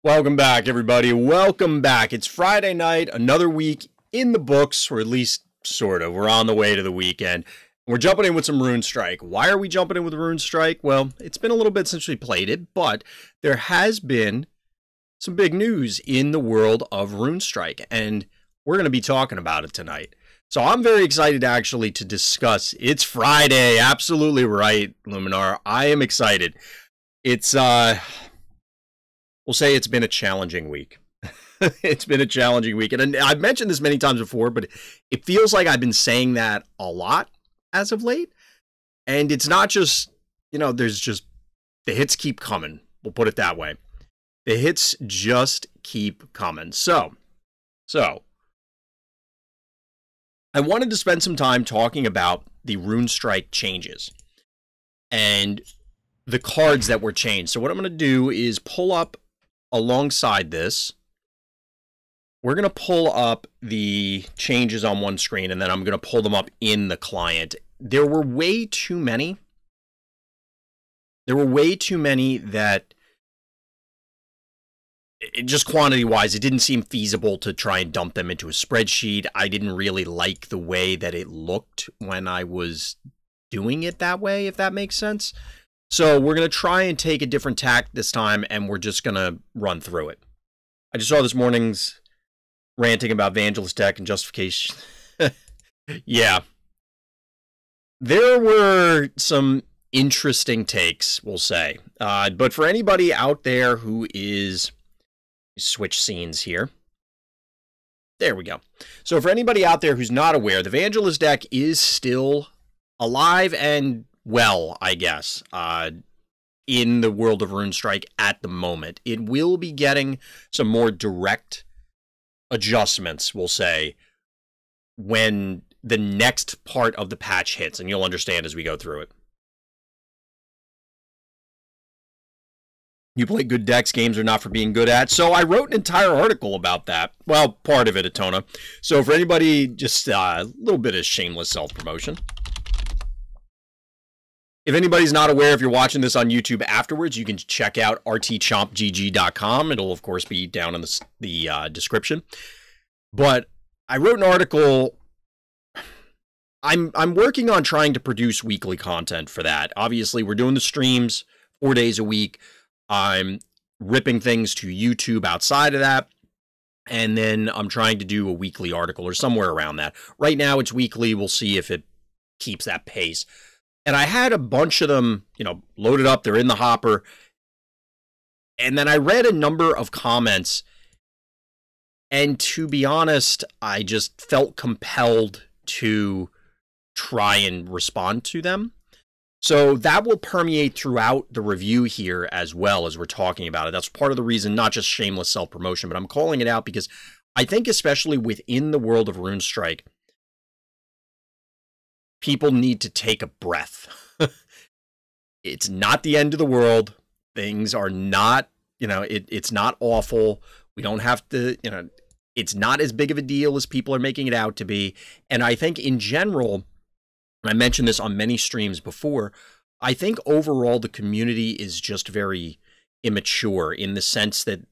Welcome back, everybody. Welcome back. It's Friday night, another week in the books, or at least sort of. We're on the way to the weekend. We're jumping in with some Runestrike. Why are we jumping in with Runestrike? Well, it's been a little bit since we played it, but there has been some big news in the world of Runestrike, and we're going to be talking about it tonight. So I'm very excited actually to discuss. It's Friday. Absolutely right, Luminar. I am excited. It's, we'll say it's been a challenging week. It's been a challenging week. And I've mentioned this many times before, but it feels like I've been saying that a lot as of late. And it's not just, there's just, the hits keep coming. We'll put it that way. The hits just keep coming. So, I wanted to spend some time talking about the Runestrike changes and the cards that were changed. So what I'm going to do is pull up alongside this. We're going to pull up the changes on one screen, and then I'm going to pull them up in the client. There were way too many. There were way too many that, just quantity-wise, it didn't seem feasible to try and dump them into a spreadsheet. I didn't really like the way that it looked when I was doing it that way, if that makes sense. So we're going to try and take a different tack this time, and we're just going to run through it. I just saw this morning's ranting about Evangelist deck and justification. Yeah. There were some interesting takes, we'll say. But for anybody out there who is... Switch scenes here. There we go. So for anybody out there who's not aware, the Evangelist deck is still alive and well, I guess, in the world of Runestrike at the moment. It will be getting some more direct adjustments, we'll say, when the next part of the patch hits, and you'll understand as we go through it. You play good decks, games are not for being good at. So I wrote an entire article about that. Well, part of it, Atona. So for anybody, just a little bit of shameless self-promotion. If anybody's not aware, if you're watching this on YouTube afterwards, you can check out rtchompgg.com. It'll, of course, be down in the description. But I wrote an article. I'm working on trying to produce weekly content for that. Obviously, we're doing the streams 4 days a week. I'm ripping things to YouTube outside of that, and then I'm trying to do a weekly article or somewhere around that. Right now, it's weekly. We'll see if it keeps that pace. And I had a bunch of them, loaded up. They're in the hopper. And then I read a number of comments, and to be honest, I just felt compelled to try and respond to them. So that will permeate throughout the review here as well as we're talking about it. That's part of the reason, not just shameless self-promotion, but I'm calling it out because I think especially within the world of Runestrike, people need to take a breath. It's not the end of the world. Things are not, it's not awful. We don't have to, it's not as big of a deal as people are making it out to be. And I think in general, I mentioned this on many streams before, I think overall the community is just very immature in the sense that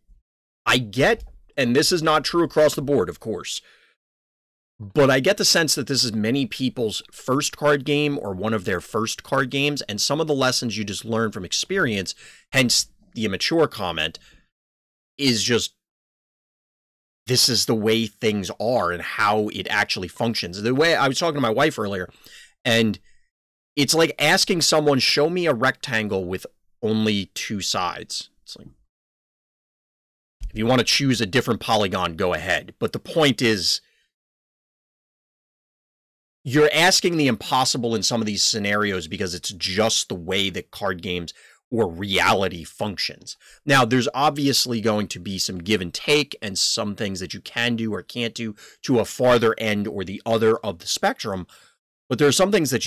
I get, and this is not true across the board, of course, but I get the sense that this is many people's first card game or one of their first card games, and some of the lessons you just learn from experience, hence the immature comment, is just, this is the way things are and how it actually functions. The way I was talking to my wife earlier, and it's like asking someone, show me a rectangle with only two sides. It's like, if you want to choose a different polygon, go ahead. But the point is, you're asking the impossible in some of these scenarios because it's just the way that card games or reality functions. Now, there's obviously going to be some give and take and some things that you can do or can't do to a farther end or the other of the spectrum. But there are some things that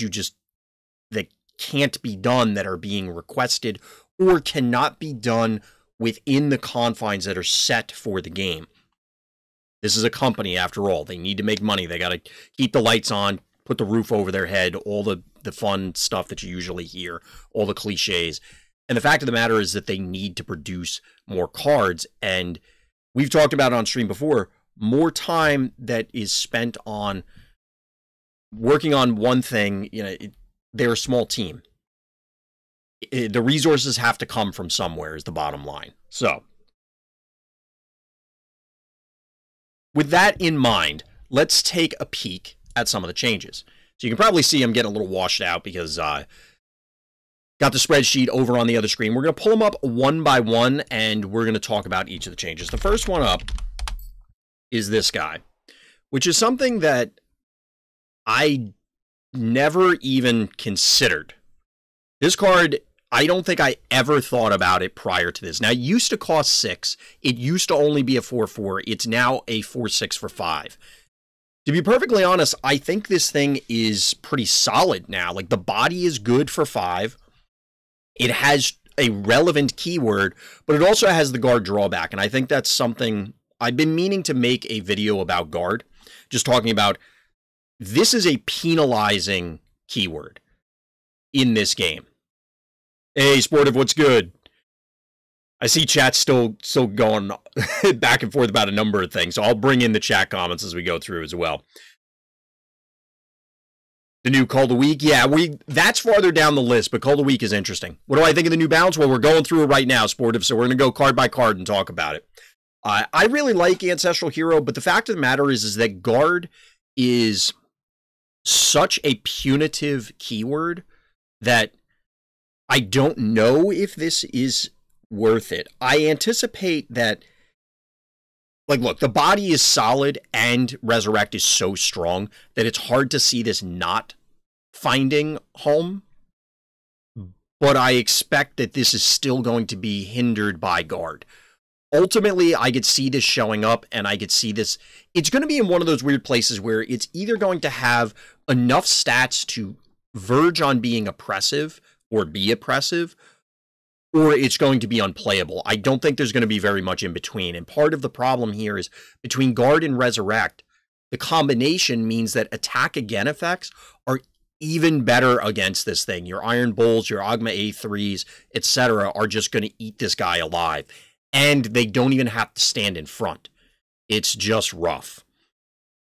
that can't be done that are being requested or cannot be done within the confines that are set for the game. This is a company, after all. They need to make money. They got to keep the lights on, put the roof over their head, all the fun stuff that you usually hear, all the cliches. And the fact of the matter is that they need to produce more cards. And we've talked about it on stream before, more time that is spent on working on one thing, you know, they're a small team. The resources have to come from somewhere is the bottom line. So, with that in mind, let's take a peek at some of the changes. So you can probably see I'm getting a little washed out because got the spreadsheet over on the other screen. We're going to pull them up one by one, and we're going to talk about each of the changes. The first one up is this guy, which is something that I never even considered. This card, I don't think I ever thought about it prior to this. Now, it used to cost 6. It used to only be a 4/4. It's now a 4/6 for 5. To be perfectly honest, I think this thing is pretty solid now. Like, the body is good for 5. It has a relevant keyword, but it also has the guard drawback. And I think that's something I've been meaning to make a video about guard. Just talking about this is a penalizing keyword in this game. Hey, Sportive, what's good? I see chat still going back and forth about a number of things, so I'll bring in the chat comments as we go through as well. The new Cull the Weak, yeah, that's farther down the list, but Cull the Weak is interesting. What do I think of the new balance? Well, we're going through it right now, Sportive, so we're going to go card by card and talk about it. I really like Ancestral Hero, but the fact of the matter is that guard is such a punitive keyword that I don't know if this is worth it. I anticipate that, like, look, the body is solid and Resurrect is so strong that it's hard to see this not finding home. But I expect that this is still going to be hindered by guard. Ultimately, I could see this showing up, and I could see this. It's going to be in one of those weird places where it's either going to have enough stats to verge on being oppressive or be oppressive, or it's going to be unplayable. I don't think there's going to be very much in between. And part of the problem here is between guard and resurrect, the combination means that attack again effects are even better against this thing. Your Iron Bowls, your Ogma A3s, etc. are just going to eat this guy alive. And they don't even have to stand in front. It's just rough.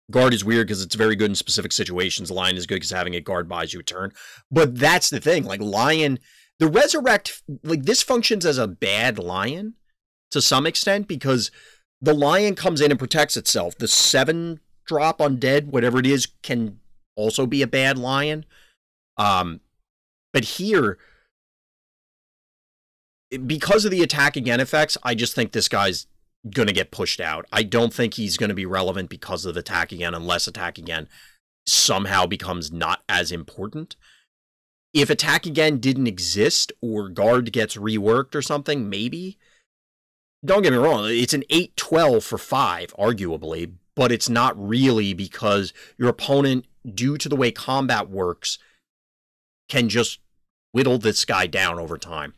Guard is weird because it's very good in specific situations. Lion is good because having a guard buys you a turn. But that's the thing. Like, Lion, the Resurrect, like, this functions as a bad Lion to some extent because the Lion comes in and protects itself. The 7-drop undead, whatever it is, can also be a bad Lion. But here, because of the attack again effects, I just think this guy's going to get pushed out. I don't think he's going to be relevant because of attack again, unless attack again somehow becomes not as important. If attack again didn't exist or guard gets reworked or something, maybe. Don't get me wrong, it's an 8/12 for 5, arguably, but it's not really because your opponent, due to the way combat works, can just whittle this guy down over time.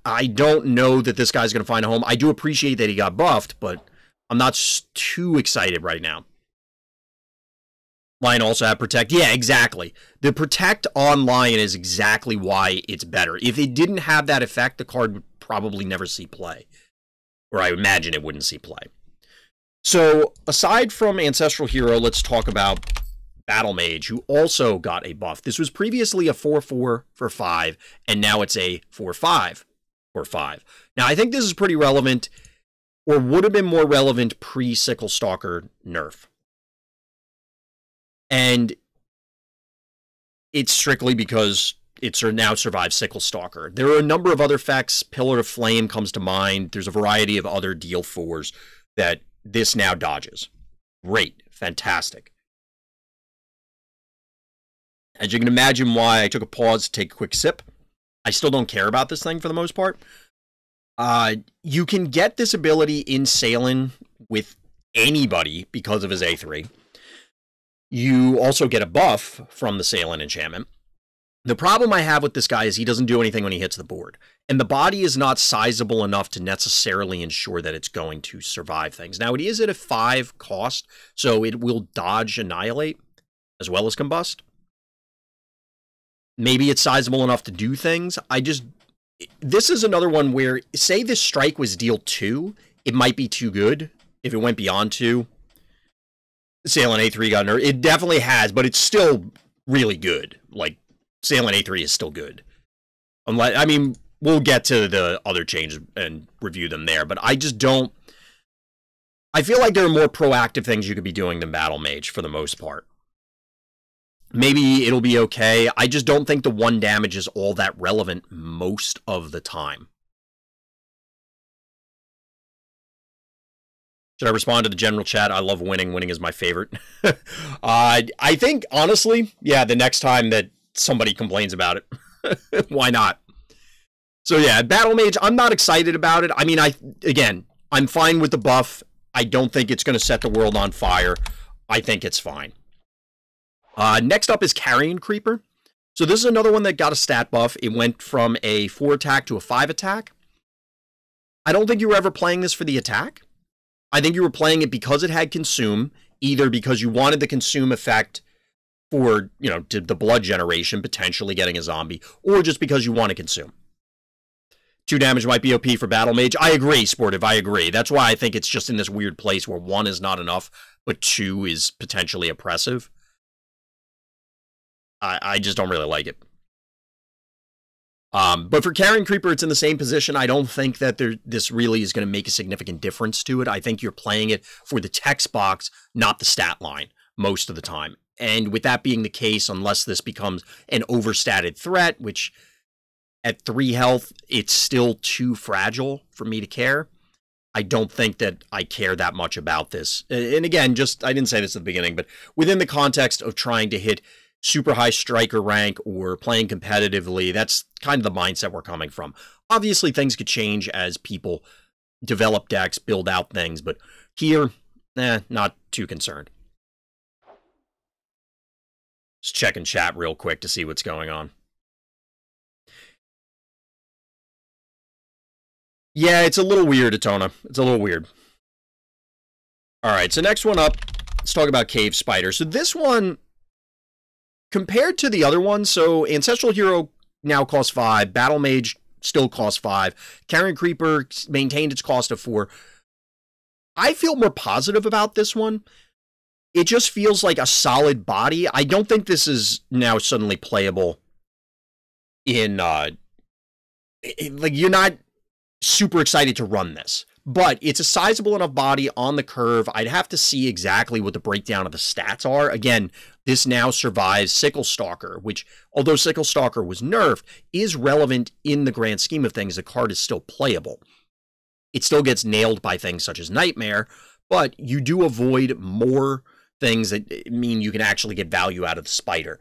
I don't know that this guy's going to find a home. I do appreciate that he got buffed, but I'm not too excited right now. Lion also had Protect. Yeah, exactly. The Protect on Lion is exactly why it's better. If it didn't have that effect, the card would probably never see play. Or I imagine it wouldn't see play. So, aside from Ancestral Hero, let's talk about Battlemage, who also got a buff. This was previously a 4/4 for 5, and now it's a 4/5 for 5. Now, I think this is pretty relevant, or would have been more relevant pre-Sickle Stalker nerf. And it's strictly because it now survives Sickle Stalker. There are a number of other effects. Pillar of Flame comes to mind. There's a variety of other deal 4s that this now dodges. Great. Fantastic. As you can imagine why I took a pause to take a quick sip. I still don't care about this thing for the most part. You can get this ability in Sailing with anybody because of his A3. You also get a buff from the Sailing enchantment. The problem I have with this guy is he doesn't do anything when he hits the board. And the body is not sizable enough to necessarily ensure that it's going to survive things. Now, it is at a 5 cost, so it will dodge Annihilate as well as Combust. Maybe it's sizable enough to do things. this is another one where, say this strike was deal 2, it might be too good if it went beyond 2. Sailing A3 got nerfed. It definitely has, but it's still really good. Like, Sailing A3 is still good. Unless, I mean, we'll get to the other changes and review them there, but I just don't... I feel like there are more proactive things you could be doing than Battlemage for the most part. Maybe it'll be okay. I just don't think the 1 damage is all that relevant most of the time. Should I respond to the general chat? I love winning. Winning is my favorite. I think, honestly, yeah, the next time that somebody complains about it, why not? So yeah, Battlemage, I'm not excited about it. I mean, again, I'm fine with the buff. I don't think it's going to set the world on fire. I think it's fine. Next up is Carrion Creeper. So this is another one that got a stat buff. It went from a 4 attack to a 5 attack. I don't think you were ever playing this for the attack. I think you were playing it because it had consume, either because you wanted the consume effect for, you know, the blood generation, potentially getting a zombie, or just because you want to consume. 2 damage might be OP for Battlemage. I agree, Sportive, I agree. That's why I think it's just in this weird place where 1 is not enough, but 2 is potentially oppressive. I just don't really like it. But for Carrion Creeper, it's in the same position. I don't think that this really is going to make a significant difference to it. I think you're playing it for the text box, not the stat line, most of the time. And with that being the case, unless this becomes an overstated threat, which at 3 health, it's still too fragile for me to care. I don't think that I care that much about this. And again, I didn't say this at the beginning, but within the context of trying to hit super high striker rank or playing competitively, that's kind of the mindset we're coming from. Obviously, things could change as people develop decks, build out things, but here, not too concerned. Just checking chat real quick to see what's going on. Yeah, it's a little weird, Atona. It's a little weird. All right, so next one up, let's talk about Cave Spider. So this one, compared to the other one, so Ancestral Hero now costs 5, Battlemage still costs 5, Carrion Creeper maintained its cost of 4. I feel more positive about this one. It just feels like a solid body. I don't think this is now suddenly playable in, like, you're not super excited to run this, but it's a sizable enough body on the curve. I'd have to see exactly what the breakdown of the stats are. Again, this now survives Sickle Stalker, which, although Sickle Stalker was nerfed, is relevant in the grand scheme of things. The card is still playable. It still gets nailed by things such as Nightmare, but you do avoid more things that mean you can actually get value out of the spider.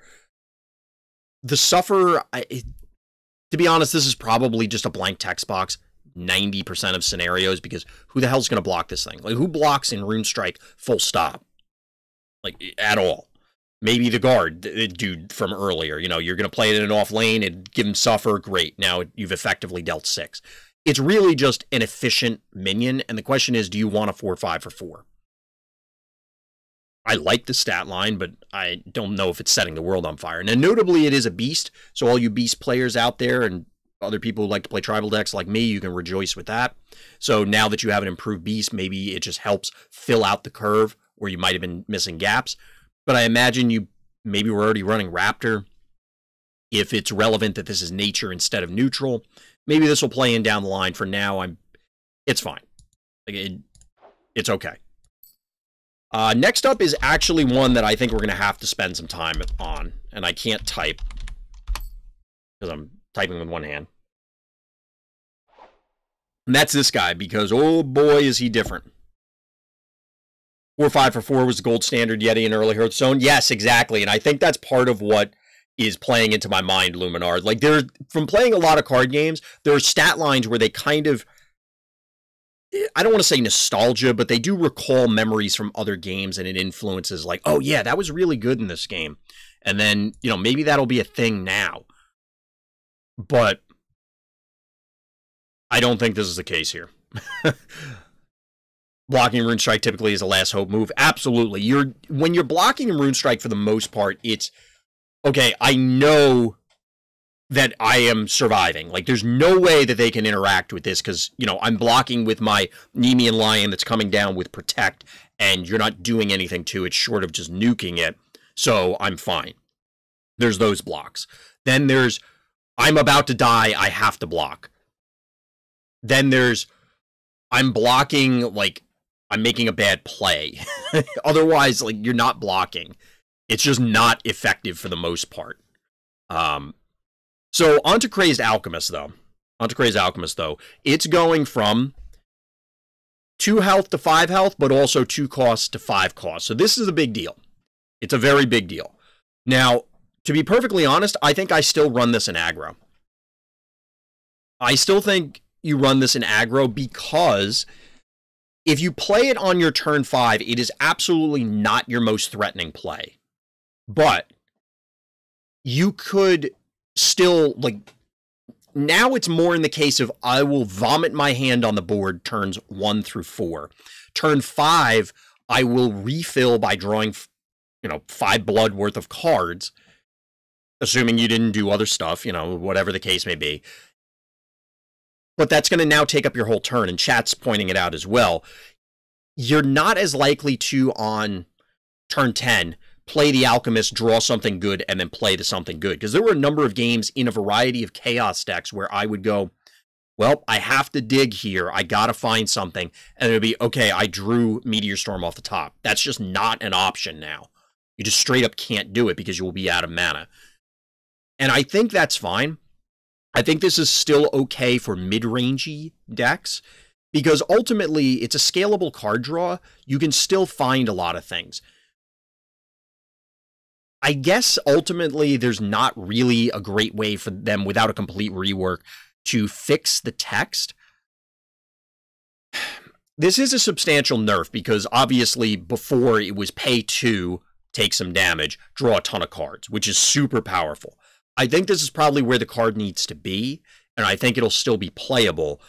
The Suffer, to be honest, this is probably just a blank text box 90% of scenarios, because who the hell's going to block this thing? Like, who blocks in Runestrike full stop? Like, at all. Maybe the guard dude from earlier. You know, you're going to play it in an off lane and give him Suffer. Great. Now you've effectively dealt 6. It's really just an efficient minion, and the question is, do you want a 4/5 for 4? I like the stat line, but I don't know if it's setting the world on fire. Now, notably, it is a beast, so all you beast players out there and other people who like to play tribal decks like me, you can rejoice with that. So now that you have an improved beast, maybe it just helps fill out the curve where you might have been missing gaps. But I imagine you maybe were already running Raptor. If it's relevant that this is nature instead of neutral, maybe this will play in down the line. For now, it's fine. Like, it's okay. Next up is actually one that I think we're going to have to spend some time on, and I can't type because I'm typing with one hand. And that's this guy, because oh boy is he different. 4/5 for 4 was the gold standard Yeti in early Hearthstone. Yes, exactly. And I think that's part of what is playing into my mind, Luminar. Like, from playing a lot of card games, there are stat lines where they kind of, I don't want to say nostalgia, but they do recall memories from other games, and it influences like, oh yeah, that was really good in this game. And then, you know, maybe that'll be a thing now. But I don't think this is the case here. Blocking Runestrike typically is a last hope move. Absolutely. When you're blocking Runestrike, for the most part, it's, okay, I know that I am surviving. Like, there's no way that they can interact with this because, you know, I'm blocking with my Nemean Lion that's coming down with Protect, and you're not doing anything to it short of just nuking it, so I'm fine. There's those blocks. Then there's, I'm about to die, I have to block. Then there's, I'm blocking, like, I'm making a bad play. Otherwise, like, you're not blocking. It's just not effective for the most part. So, onto Crazed Alchemist, though. It's going from 2 health to 5 health, but also 2 costs to 5 costs. So, this is a big deal. It's a very big deal. Now, to be perfectly honest, I think I still run this in aggro. I still think you run this in aggro because if you play it on your turn 5, it is absolutely not your most threatening play. But you could still, like, now it's more in the case of I will vomit my hand on the board turns 1 through 4. Turn 5, I will refill by drawing, you know, 5 blood worth of cards, assuming you didn't do other stuff, you know, whatever the case may be. But that's going to now take up your whole turn, and chat's pointing it out as well. You're not as likely to, on turn 10, play the Alchemist, draw something good, and then play the something good. Because there were a number of games in a variety of Chaos decks where I would go, well, I have to dig here. I got to find something. And it would be, okay, I drew Meteor Storm off the top. That's just not an option now. You just straight up can't do it because you will be out of mana. And I think that's fine. I think this is still okay for mid-rangey decks because ultimately it's a scalable card draw. You can still find a lot of things. I guess ultimately there's not really a great way for them without a complete rework to fix the text. This is a substantial nerf because obviously before it was pay 2, take some damage, draw a ton of cards, which is super powerful. I think this is probably where the card needs to be, and I think it'll still be playable,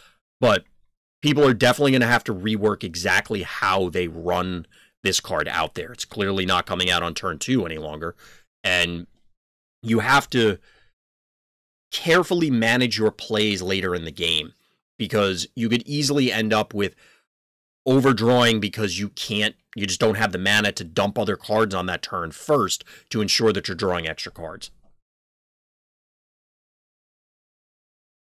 but people are definitely going to have to rework exactly how they run this card out there. It's clearly not coming out on turn 2 any longer, and you have to carefully manage your plays later in the game, because you could easily end up with overdrawing because you just don't have the mana to dump other cards on that turn first to ensure that you're drawing extra cards.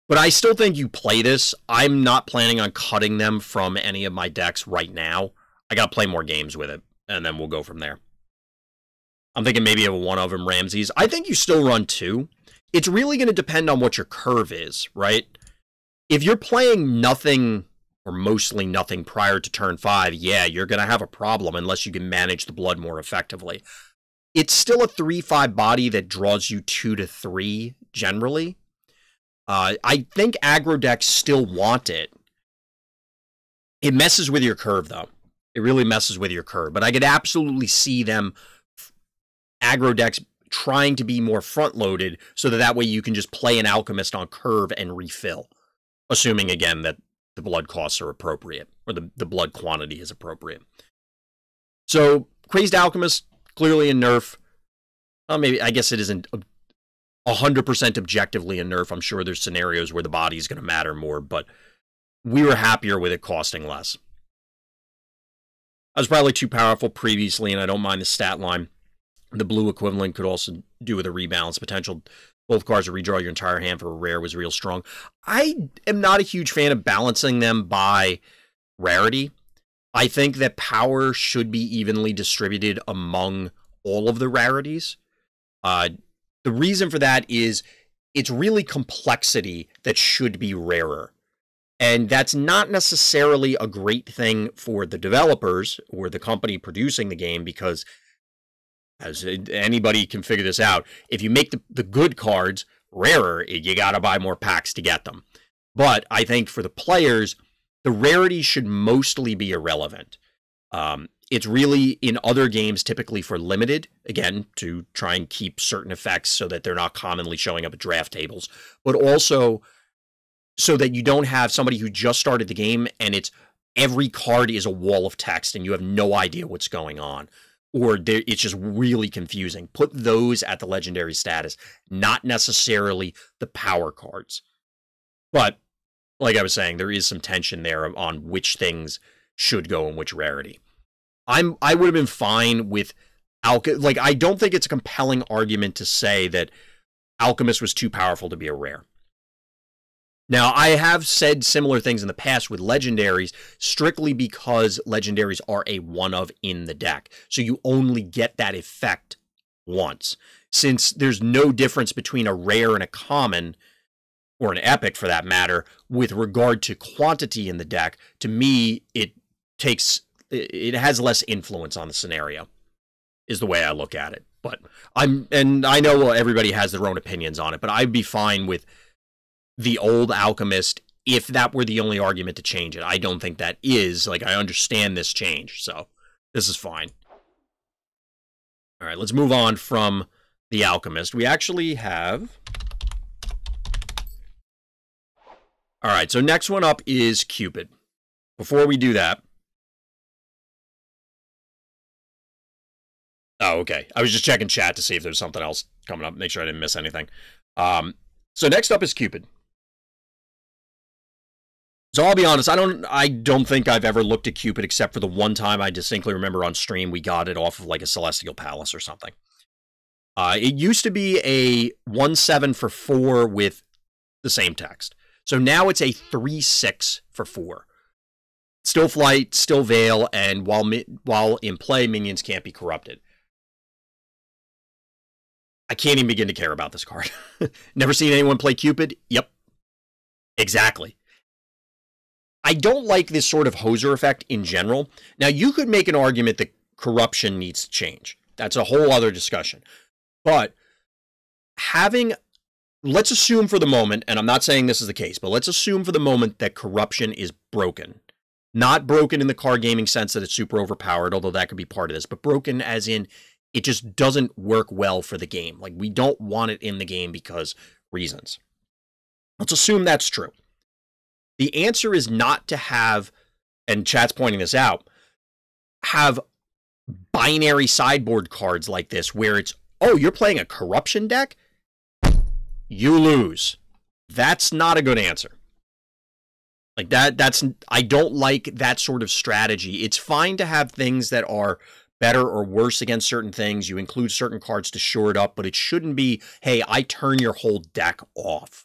But I still think you play this. I'm not planning on cutting them from any of my decks right now. I got to play more games with it, and then we'll go from there. I'm thinking maybe of one of them, Ramses. I think you still run 2. It's really going to depend on what your curve is, right? If you're playing nothing or mostly nothing prior to turn 5, yeah, you're going to have a problem unless you can manage the blood more effectively. It's still a 3/5 body that draws you 2 to 3 generally. I think aggro decks still want it. It messes with your curve, though. It really messes with your curve. But I could absolutely see them, aggro decks, trying to be more front-loaded so that way you can just play an Alchemist on curve and refill. Assuming, again, that the blood costs are appropriate, or the blood quantity is appropriate. So, Crazed Alchemist, clearly a nerf. Maybe, I guess it isn't 100% objectively a nerf. I'm sure there's scenarios where the body is going to matter more, but we were happier with it costing less. I was probably too powerful previously, and I don't mind the stat line. The blue equivalent could also do with a rebalance potential. Both cards to redraw your entire hand for a rare was real strong. I am not a huge fan of balancing them by rarity. I think that power should be evenly distributed among all of the rarities. The reason for that is it's really complexity that should be rarer. And that's not necessarily a great thing for the developers or the company producing the game because, as anybody can figure this out, if you make the good cards rarer, you got to buy more packs to get them. But I think for the players, the rarity should mostly be irrelevant. It's really, in other games, typically for limited, again, to try and keep certain effects so that they're not commonly showing up at draft tables, but also so that you don't have somebody who just started the game and it's every card is a wall of text and you have no idea what's going on. or it's just really confusing. Put those at the legendary status, not necessarily the power cards. But, like I was saying, there is some tension there on which things should go in which rarity. I would have been fine with like, I don't think it's a compelling argument to say that Alchemist was too powerful to be a rare. Now, I have said similar things in the past with legendaries, strictly because legendaries are a one-of in the deck. So you only get that effect once. Since there's no difference between a rare and a common, or an epic for that matter, with regard to quantity in the deck, to me, it has less influence on the scenario, is the way I look at it. But and I know everybody has their own opinions on it, but I'd be fine with the old Alchemist if that were the only argument to change it. I don't think that is. Like, I understand this change, so this is fine. All right, let's move on from the Alchemist. We actually have... All right, so next one up is Cupid. Before we do that... Oh, okay. I was just checking chat to see if there's something else coming up. Make sure I didn't miss anything. So next up is Cupid. So I'll be honest, I don't think I've ever looked at Cupid except for the one time I distinctly remember on stream we got it off of like a Celestial Palace or something. It used to be a 1/7 for 4 with the same text. So now it's a 3/6 for 4. Still flight, still veil, and while in play, minions can't be corrupted. I can't even begin to care about this card. Never seen anyone play Cupid? Yep. Exactly. I don't like this sort of hoser effect in general. Now, you could make an argument that corruption needs to change. That's a whole other discussion. But let's assume for the moment, and I'm not saying this is the case, but let's assume for the moment that corruption is broken. Not broken in the card gaming sense that it's super overpowered, although that could be part of this, but broken as in it just doesn't work well for the game. Like, we don't want it in the game because reasons. Let's assume that's true. The answer is not to have, and chat's pointing this out, have binary sideboard cards like this where it's, oh, you're playing a corruption deck? You lose. That's not a good answer. Like I don't like that sort of strategy. It's fine to have things that are better or worse against certain things. You include certain cards to shore it up, but it shouldn't be, hey, I turn your whole deck off.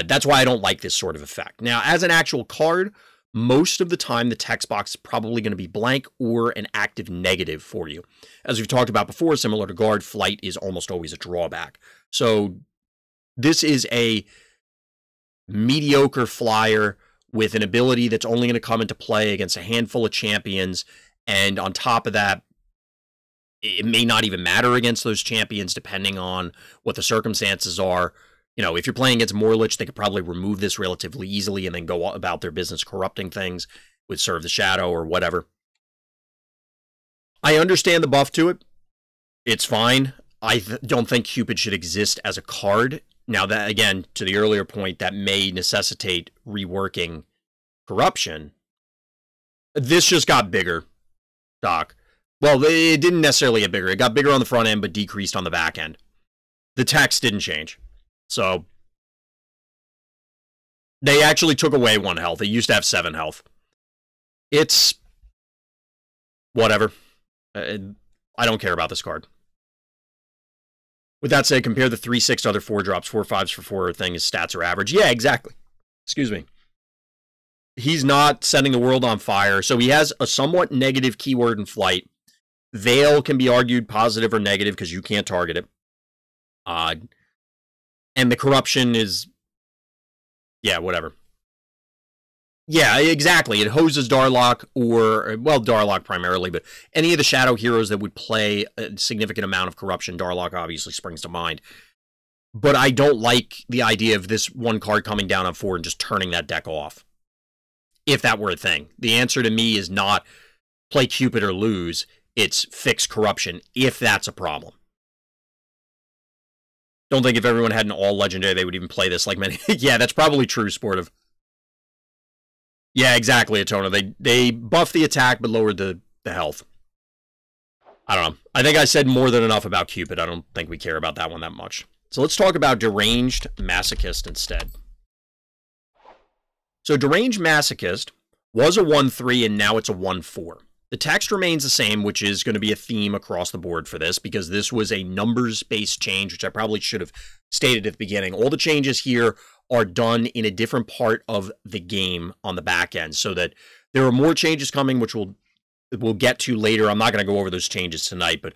That's why I don't like this sort of effect. Now, as an actual card, most of the time the text box is probably going to be blank or an active negative for you. As we've talked about before, similar to Guard, flight is almost always a drawback. So this is a mediocre flyer with an ability that's only going to come into play against a handful of champions, and on top of that, it may not even matter against those champions depending on what the circumstances are. You know, if you're playing against Morlich, they could probably remove this relatively easily and then go about their business corrupting things with Serve the Shadow or whatever. I understand the buff to it. It's fine. I don't think Cupid should exist as a card. Now, that, again, to the earlier point, that may necessitate reworking corruption. This just got bigger, Doc. Well, it didn't necessarily get bigger. It got bigger on the front end, but decreased on the back end. The text didn't change. So, they actually took away 1 health. It used to have 7 health. It's whatever. I don't care about this card. With that said, compare the 3/6 to other 4-drops. 4/5s for 4 thing. His stats are average. Yeah, exactly. Excuse me. He's not setting the world on fire. So he has a somewhat negative keyword in flight. Veil can be argued positive or negative because you can't target it. And the corruption is, yeah, whatever. Yeah, exactly. It hoses Darlock or, well, Darlock primarily, but any of the Shadow heroes that would play a significant amount of corruption, Darlock obviously springs to mind. But I don't like the idea of this one card coming down on 4 and just turning that deck off. If that were a thing. The answer to me is not play Cupid or lose. It's fix corruption, if that's a problem. Don't think if everyone had an all-legendary, they would even play this like many. Yeah, that's probably true, Sportive. Yeah, exactly, Atona. They buffed the attack, but lowered the health. I don't know. I think I said more than enough about Cupid. I don't think we care about that one that much. So let's talk about Deranged Masochist instead. So Deranged Masochist was a 1/3 and now it's a 1/4. The text remains the same, which is going to be a theme across the board for this, because this was a numbers-based change, which I probably should have stated at the beginning. All the changes here are done in a different part of the game on the back end, so that there are more changes coming, which we'll get to later. I'm not going to go over those changes tonight, but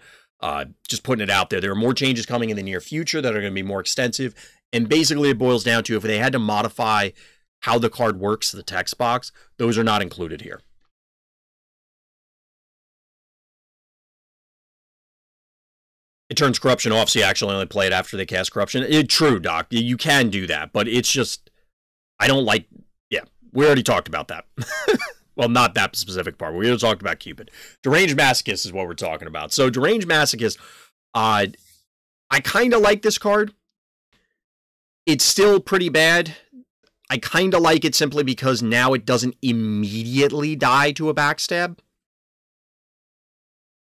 just putting it out there. There are more changes coming in the near future that are going to be more extensive, and basically it boils down to if they had to modify how the card works, the text box, those are not included here. It turns corruption off, so you actually only play it after they cast corruption. True, Doc. You can do that, but it's just, I don't like, yeah, we already talked about that. Well, not that specific part. We already talked about Cupid. Deranged Masochist is what we're talking about. So Deranged Masochist, I kind of like this card. It's still pretty bad. I kind of like it simply because now it doesn't immediately die to a backstab.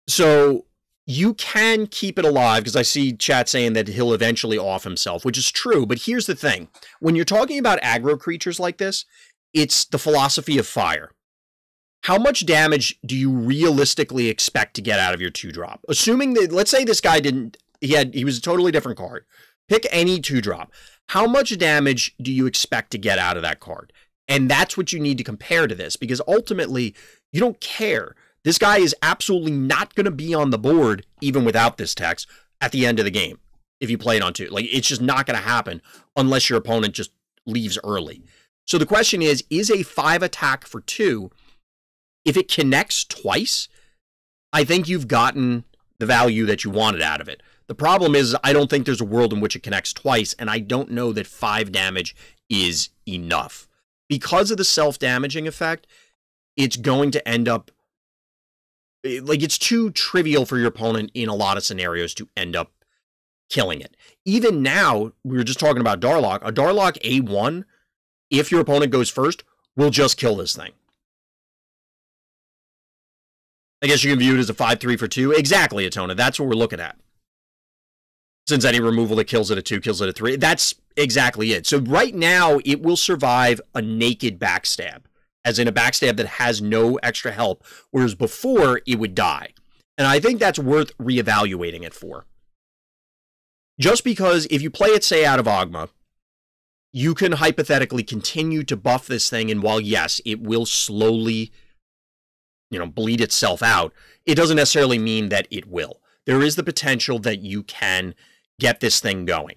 So you can keep it alive, because I see chat saying that he'll eventually off himself, which is true. But here's the thing. When you're talking about aggro creatures like this, it's the philosophy of fire. How much damage do you realistically expect to get out of your 2-drop? Assuming that, let's say this guy didn't, he was a totally different card. Pick any 2-drop. How much damage do you expect to get out of that card? And that's what you need to compare to this, because ultimately, you don't care. This guy is absolutely not going to be on the board, even without this text, at the end of the game, if you play it on 2. Like, it's just not going to happen unless your opponent just leaves early. So the question is a 5 attack for 2, if it connects twice, I think you've gotten the value that you wanted out of it. The problem is, I don't think there's a world in which it connects twice, and I don't know that 5 damage is enough. Because of the self-damaging effect, it's going to end up, like, it's too trivial for your opponent in a lot of scenarios to end up killing it. Even now, we were just talking about Darlock. A Darlock A1, if your opponent goes first, will just kill this thing. I guess you can view it as a 5/3 for 2. Exactly, Atona. That's what we're looking at. Since any removal that kills it at 2 kills it at 3. That's exactly it. So right now, it will survive a naked backstab, as in a backstab that has no extra help, whereas before, it would die. And I think that's worth reevaluating it for. Just because if you play it, say, out of Ogma, you can hypothetically continue to buff this thing, and while, yes, it will slowly, bleed itself out, it doesn't necessarily mean that it will. There is the potential that you can get this thing going.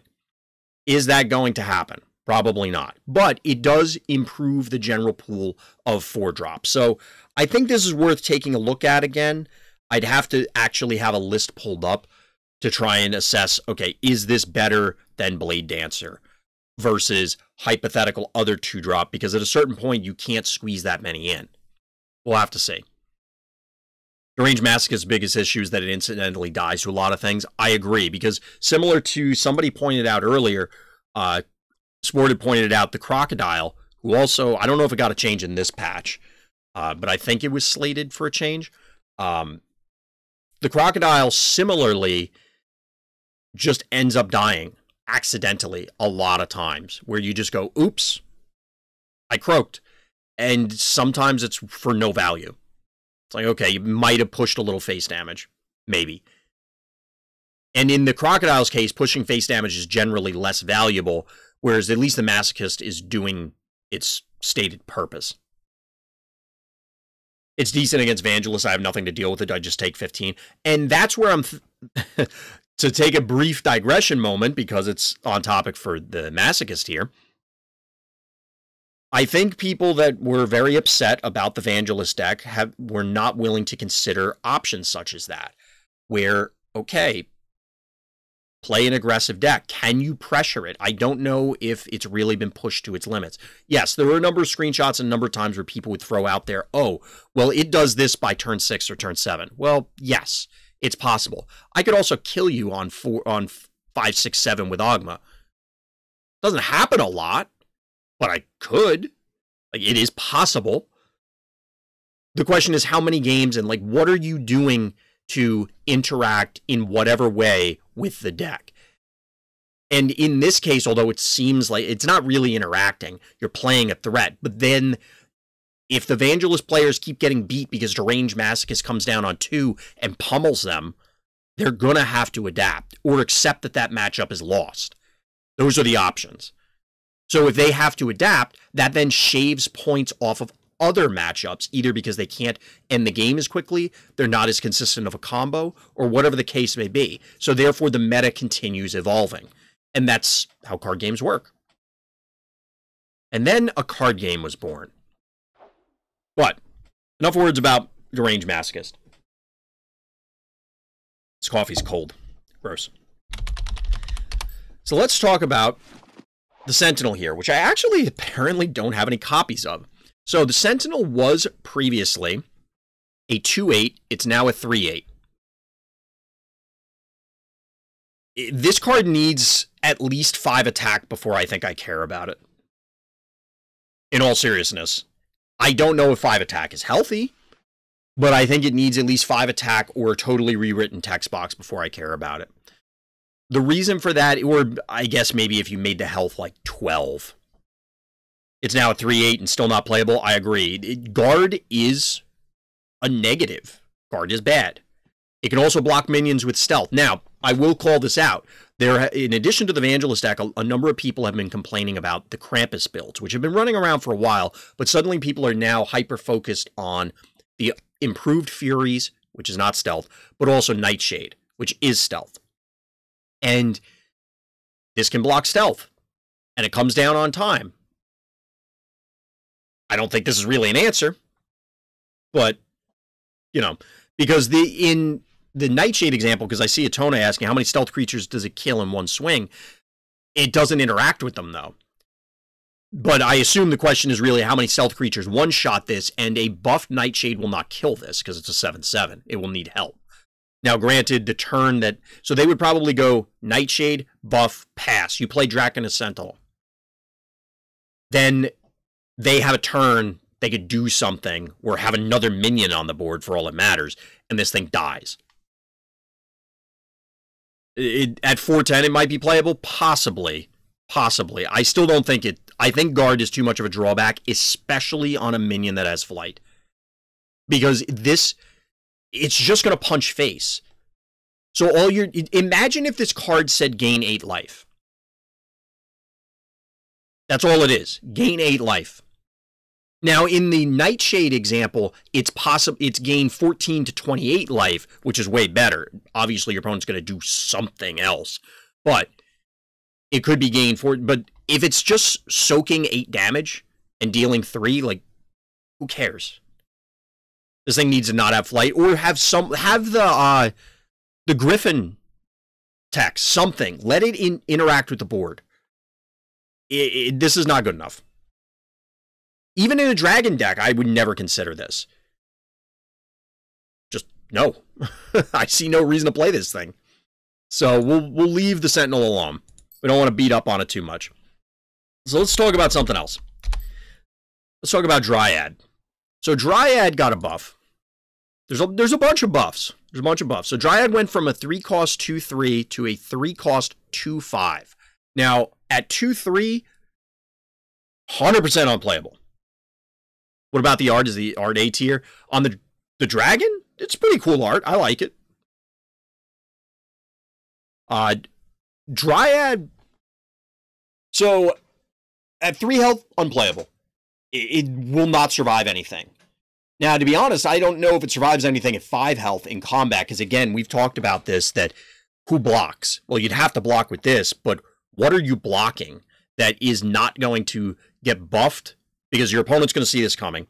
Is that going to happen? Probably not. But it does improve the general pool of 4-drops. So I think this is worth taking a look at again. I'd have to actually have a list pulled up to try and assess, okay, is this better than Blade Dancer versus hypothetical other 2-drop? Because at a certain point, you can't squeeze that many in. We'll have to see. Deranged Masochist's biggest issue is that it incidentally dies to a lot of things. I agree, because similar to somebody pointed out earlier, Sport had pointed out the Crocodile, who also, I don't know if it got a change in this patch, but I think it was slated for a change. The Crocodile similarly just ends up dying accidentally a lot of times, where you just go, oops, I croaked. And sometimes it's for no value. It's like, okay, you might have pushed a little face damage. Maybe. And in the Crocodile's case, pushing face damage is generally less valuable, whereas at least the Masochist is doing its stated purpose. It's decent against Vangelis. I have nothing to deal with it. I just take 15. And that's where I'm... to take a brief digression moment, because it's on topic for the Masochist here, I think people that were very upset about the Vangelis deck were not willing to consider options such as that, where, okay, play an aggressive deck. Can you pressure it? I don't know if it's really been pushed to its limits. Yes, there were a number of screenshots and a number of times where people would throw out there, oh, well, it does this by turn 6 or turn 7. Well, yes, it's possible. I could also kill you on 5, 6, 7 with Ogma. Doesn't happen a lot, but I could. Like, it is possible. The question is how many games and, like, what are you doing to interact in whatever way with the deck. And in this case, although it seems like it's not really interacting, you're playing a threat. But then if the Evangelist players keep getting beat because Deranged Masochist comes down on 2 and pummels them, they're going to have to adapt or accept that that matchup is lost. Those are the options. So if they have to adapt, that then shaves points off of other matchups, either because they can't end the game as quickly, they're not as consistent of a combo, or whatever the case may be. So therefore, the meta continues evolving. And that's how card games work. And then a card game was born. But enough words about Deranged Masochist. This coffee's cold. Gross. So let's talk about the Sentinel here, which I actually apparently don't have any copies of. So the Sentinel was previously a 2/8. It's now a 3/8. This card needs at least 5 attack before I think I care about it. In all seriousness. I don't know if 5 attack is healthy, but I think it needs at least 5 attack or a totally rewritten text box before I care about it. The reason for that, or I guess maybe if you made the health like 12. It's now a 3/8 and still not playable. I agree. Guard is a negative. Guard is bad. It can also block minions with stealth. Now, I will call this out. There, in addition to the Evangelist deck, a number of people have been complaining about the Krampus builds, which have been running around for a while, but suddenly people are now hyper-focused on the improved Furies, which is not stealth, but also Nightshade, which is stealth. And this can block stealth, and it comes down on time. I don't think this is really an answer, but, you know, because in the Nightshade example, because I see Atona asking how many stealth creatures does it kill in one swing, it doesn't interact with them, though. But I assume the question is really how many stealth creatures one-shot this, and a buffed Nightshade will not kill this, because it's a 7/7. It will need help. Now, granted, the turn that... So they would probably go Nightshade, buff, pass. You play Drakkina Sentinel. Then they have a turn, they could do something, or have another minion on the board for all it matters, and this thing dies. At 4/10, it might be playable? Possibly. Possibly. I still don't think it... I think Guard is too much of a drawback, especially on a minion that has flight. Because this... It's just going to punch face. So all your... Imagine if this card said gain 8 life. That's all it is. Gain 8 life. Now, in the Nightshade example, it's gain 14 to 28 life, which is way better. Obviously, your opponent's going to do something else. But it could be gain 4. But if it's just soaking 8 damage and dealing 3, like, who cares? This thing needs to not have flight, or have the Griffin text, something. Let it interact with the board. This is not good enough. Even in a dragon deck, I would never consider this. Just, no. I see no reason to play this thing. So we'll leave the Sentinel alone. We don't want to beat up on it too much. So let's talk about something else. Let's talk about Dryad. So Dryad got a buff. There's a bunch of buffs. There's a bunch of buffs. So Dryad went from a 3-cost 2/3 to a 3-cost 2/5. Now, at 2/3, 100% unplayable. What about the art? Is the art A tier? On the dragon, it's pretty cool art. I like it. Dryad. So, at 3 health, unplayable. It will not survive anything. Now, to be honest, I don't know if it survives anything at 5 health in combat, because again, we've talked about this, that who blocks? Well, you'd have to block with this, but what are you blocking that is not going to get buffed? Because your opponent's going to see this coming,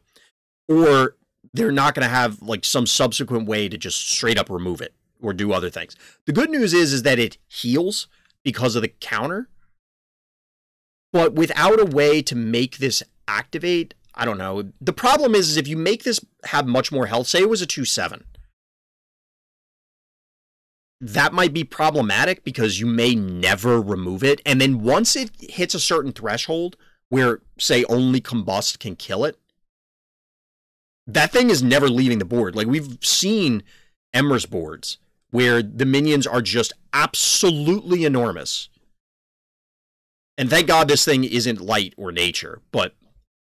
or they're not going to have like some subsequent way to just straight up remove it or do other things. The good news is that it heals because of the counter, but without a way to make this activate, I don't know. The problem is if you make this have much more health, say it was a 2/7, that might be problematic because you may never remove it. And then once it hits a certain threshold where, say, only Combust can kill it, that thing is never leaving the board. Like we've seen, Emrys boards, where the minions are just absolutely enormous. And thank God this thing isn't light or nature, but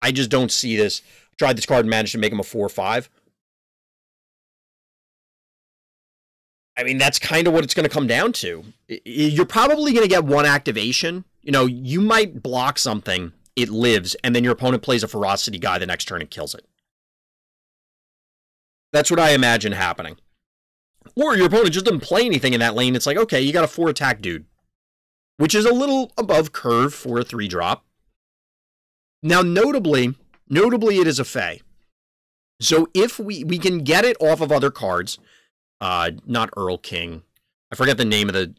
I just don't see this. Tried this card and managed to make him a 4/5. I mean, that's kind of what it's going to come down to. You're probably going to get one activation. You know, you might block something, it lives, and then your opponent plays a Ferocity guy the next turn and kills it. That's what I imagine happening. Or your opponent just doesn't play anything in that lane. It's like, okay, you got a 4-attack dude, which is a little above curve for a 3-drop. Now, notably, it is a Fae. So if we can get it off of other cards, not Earl King. I forget the name of the...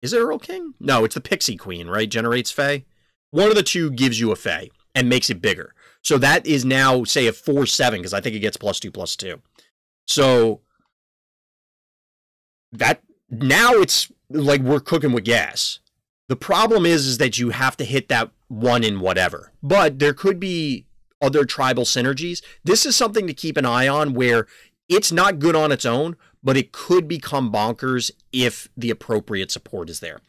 Is it Earl King? No, it's the Pixie Queen, right? Generates Fae. One of the two gives you a Fae and makes it bigger. So that is now, say, a 4/7, because I think it gets +2/+2. So that now it's like we're cooking with gas. The problem is that you have to hit that one in whatever. But there could be other tribal synergies. This is something to keep an eye on where it's not good on its own, but it could become bonkers if the appropriate support is there.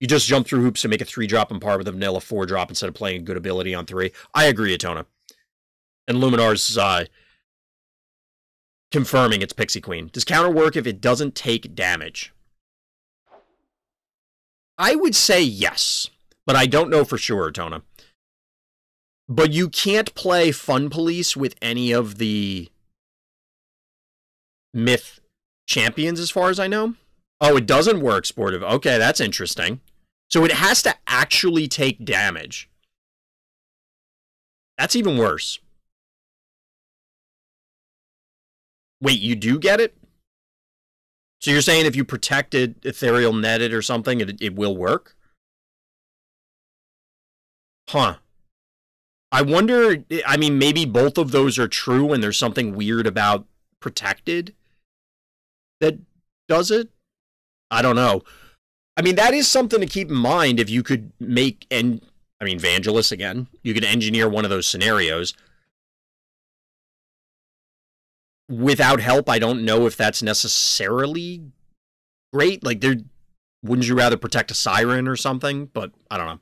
You just jump through hoops to make a 3-drop and par with a vanilla 4-drop instead of playing a good ability on 3. I agree, Atona. And Luminar's confirming it's Pixie Queen. Does counter work if it doesn't take damage? I would say yes, but I don't know for sure, Atona. But you can't play Fun Police with any of the Myth champions, as far as I know. Oh, it doesn't work, Sportive. Okay, that's interesting. So it has to actually take damage. That's even worse. Wait, you do get it? So you're saying if you protected Ethereal Netted or something, it will work? Huh. I wonder, I mean, maybe both of those are true and there's something weird about protected that does it? I don't know. I mean, that is something to keep in mind if you could make, and I mean, Vangelis again, you could engineer one of those scenarios. Without help, I don't know if that's necessarily great. Like, wouldn't you rather protect a Siren or something? But I don't know.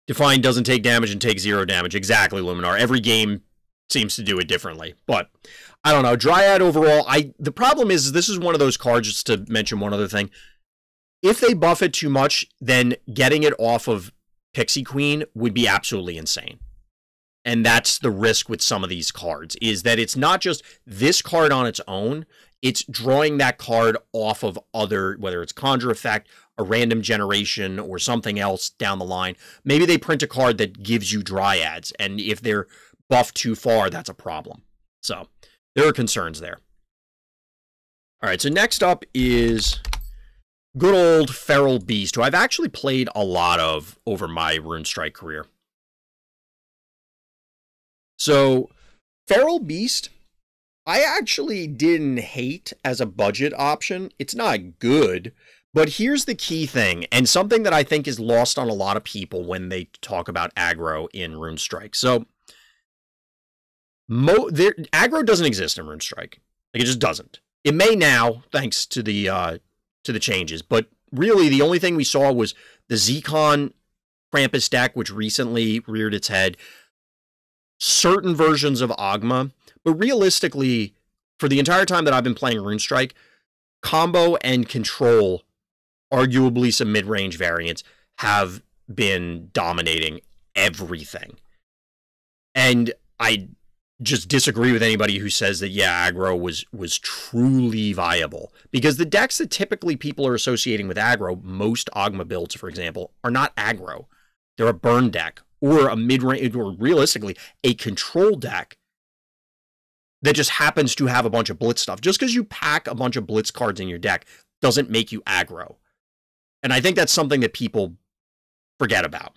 Define doesn't take damage and take 0 damage. Exactly, Luminar. Every game seems to do it differently. But I don't know. Dryad overall, the problem is this is one of those cards, just to mention one other thing. If they buff it too much, then getting it off of Pixie Queen would be absolutely insane. And that's the risk with some of these cards, is that it's not just this card on its own, it's drawing that card off of other, whether it's Conjure Effect, a random generation, or something else down the line. Maybe they print a card that gives you Dryads, and if they're buffed too far, that's a problem. So, there are concerns there. Alright, so next up is good old Feral Beast, who I've actually played a lot of over my Runestrike career. So, Feral Beast, I actually didn't hate as a budget option. It's not good, but here's the key thing, and something that I think is lost on a lot of people when they talk about aggro in Runestrike. So, aggro doesn't exist in Runestrike. Like, it just doesn't. It may now, thanks to the changes, but really the only thing we saw was the Zekon Krampus deck, which recently reared its head, certain versions of Ogma, but realistically, for the entire time that I've been playing Runestrike, combo and control, arguably some mid-range variants, have been dominating everything. And I just disagree with anybody who says that, yeah, aggro was truly viable. Because the decks that typically people are associating with aggro, most Ogma builds, for example, are not aggro. They're a burn deck, or a mid-range, or realistically, a control deck that just happens to have a bunch of blitz stuff. Just because you pack a bunch of blitz cards in your deck doesn't make you aggro. And I think that's something that people forget about.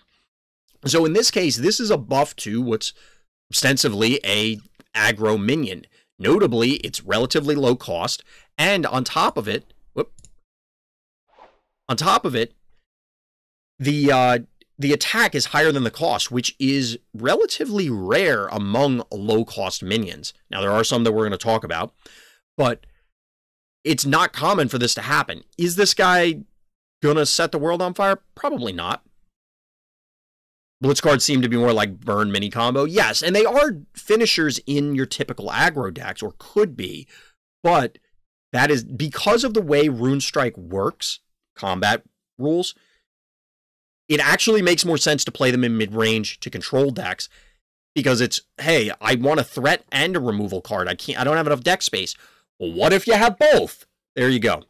So in this case, this is a buff to what's ostensibly a aggro minion. Notably, it's relatively low cost, and on top of it, the attack is higher than the cost, which is relatively rare among low-cost minions. Now, there are some that we're going to talk about, but it's not common for this to happen. Is this guy gonna set the world on fire? Probably not. Blitz cards seem to be more like burn mini combo. Yes, and they are finishers in your typical aggro decks, or could be, but that is because of the way Runestrike works, combat rules, it actually makes more sense to play them in mid-range to control decks, because it's, hey, I want a threat and a removal card. I don't have enough deck space. Well, what if you have both? There you go.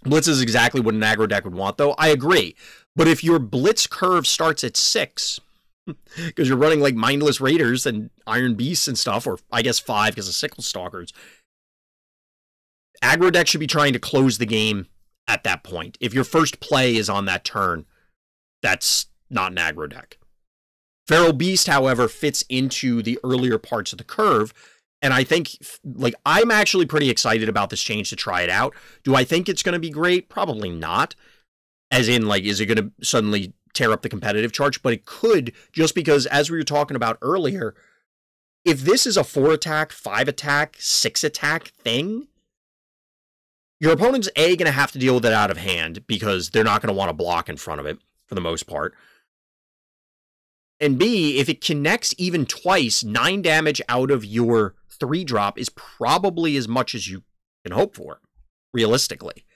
Blitz is exactly what an aggro deck would want, though. I agree. But if your Blitz curve starts at 6, because you're running like Mindless Raiders and Iron Beasts and stuff, or I guess 5 because of Sickle Stalkers, aggro deck should be trying to close the game at that point. If your first play is on that turn, that's not an aggro deck. Feral Beast, however, fits into the earlier parts of the curve, and I think, like, I'm actually pretty excited about this change to try it out. Do I think it's going to be great? Probably not. As in, like, is it going to suddenly tear up the competitive charge? But it could, just because, as we were talking about earlier, if this is a 4-attack, 5-attack, 6-attack thing, your opponent's A, going to have to deal with it out of hand, because they're not going to want to block in front of it, for the most part. And B, if it connects even twice, 9 damage out of your 3-drop is probably as much as you can hope for, realistically.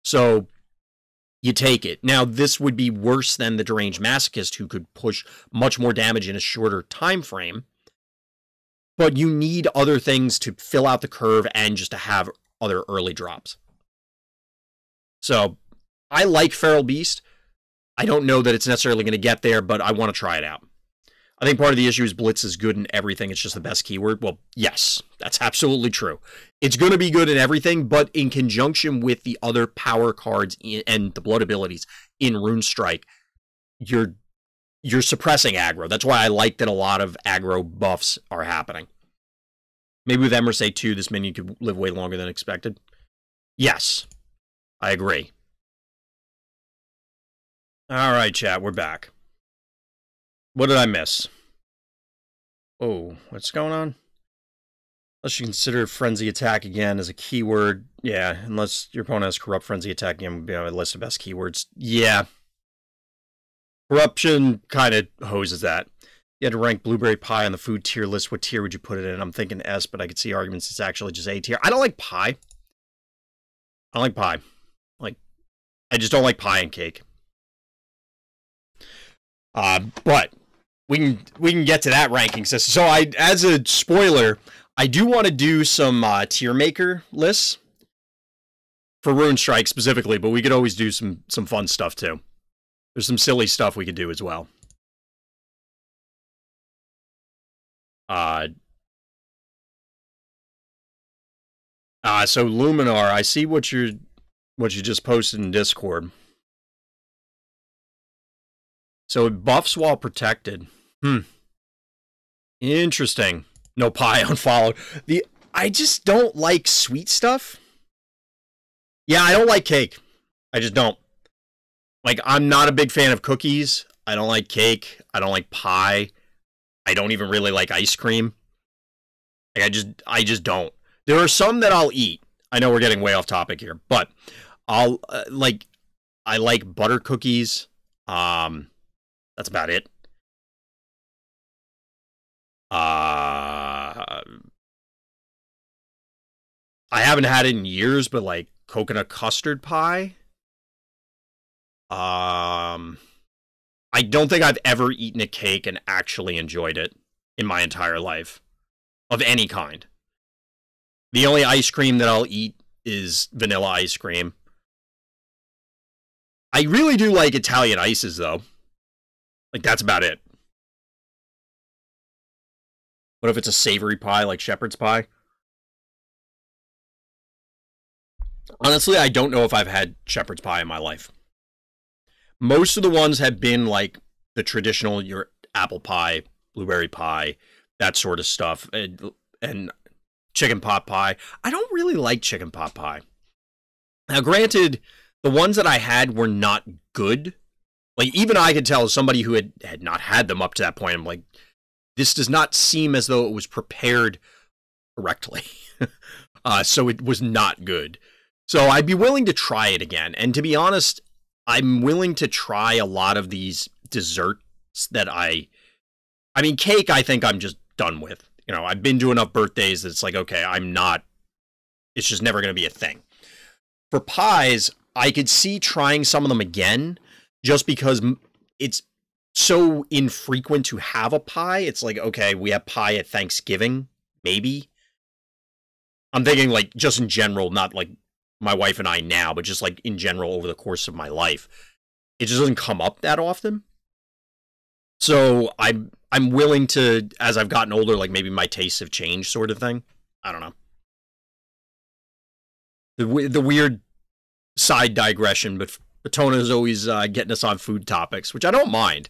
So you take it. Now, this would be worse than the Deranged Masochist, who could push much more damage in a shorter time frame. But you need other things to fill out the curve and just to have other early drops. So I like Feral Beast. I don't know that it's necessarily going to get there, but I want to try it out. I think part of the issue is Blitz is good in everything. It's just the best keyword. Well, yes, that's absolutely true. It's going to be good in everything, but in conjunction with the other power cards and the blood abilities in Runestrike, you're suppressing aggro. That's why I like that a lot of aggro buffs are happening. Maybe with Emersay 2, this minion could live way longer than expected. Yes, I agree. All right, chat, we're back. What did I miss? Oh, what's going on? Unless you consider Frenzy Attack again as a keyword. Yeah, unless your opponent has Corrupt Frenzy Attack again, would be on a list of best keywords. Yeah. Corruption kind of hoses that. You had to rank Blueberry Pie on the food tier list. What tier would you put it in? I'm thinking S, but I could see arguments it's actually just A tier. I don't like pie. I don't like pie. Like, I just don't like pie and cake. But we can get to that ranking system. So as a spoiler, I do want to do some tier maker lists for Runestrike specifically, but we could always do some fun stuff too. There's some silly stuff we could do as well. So Luminar, I see what you just posted in Discord. So it buffs while protected. Interesting. No pie unfollowed. I just don't like sweet stuff. Yeah, I don't like cake. I just don't. Like, I'm not a big fan of cookies. I don't like cake. I don't like pie. I don't even really like ice cream. Like, I just don't. There are some that I'll eat. I know we're getting way off topic here, but I like butter cookies. That's about it. I haven't had it in years, but like coconut custard pie. I don't think I've ever eaten a cake and actually enjoyed it in my entire life of any kind. The only ice cream that I'll eat is vanilla ice cream. I really do like Italian ices, though. Like, that's about it. What if it's a savory pie, like shepherd's pie? Honestly, I don't know if I've had shepherd's pie in my life. Most of the ones have been, like, the traditional, your apple pie, blueberry pie, that sort of stuff, and chicken pot pie. I don't really like chicken pot pie. Now, granted, the ones that I had were not good. Like, even I could tell, as somebody who had not had them up to that point, I'm like, this does not seem as though it was prepared correctly. So it was not good. So I'd be willing to try it again. And to be honest, I'm willing to try a lot of these desserts that I mean, cake, I think I'm just done with. You know, I've been to enough birthdays that it's like, okay, it's just never going to be a thing. For pies, I could see trying some of them again, just because it's so infrequent to have a pie. It's like, okay, we have pie at Thanksgiving, maybe. I'm thinking like just in general, not like my wife and I now, but just like in general over the course of my life. It just doesn't come up that often. So I'm willing to, as I've gotten older, like maybe my tastes have changed sort of thing. I don't know. The weird side digression, but Atona is always getting us on food topics, which I don't mind.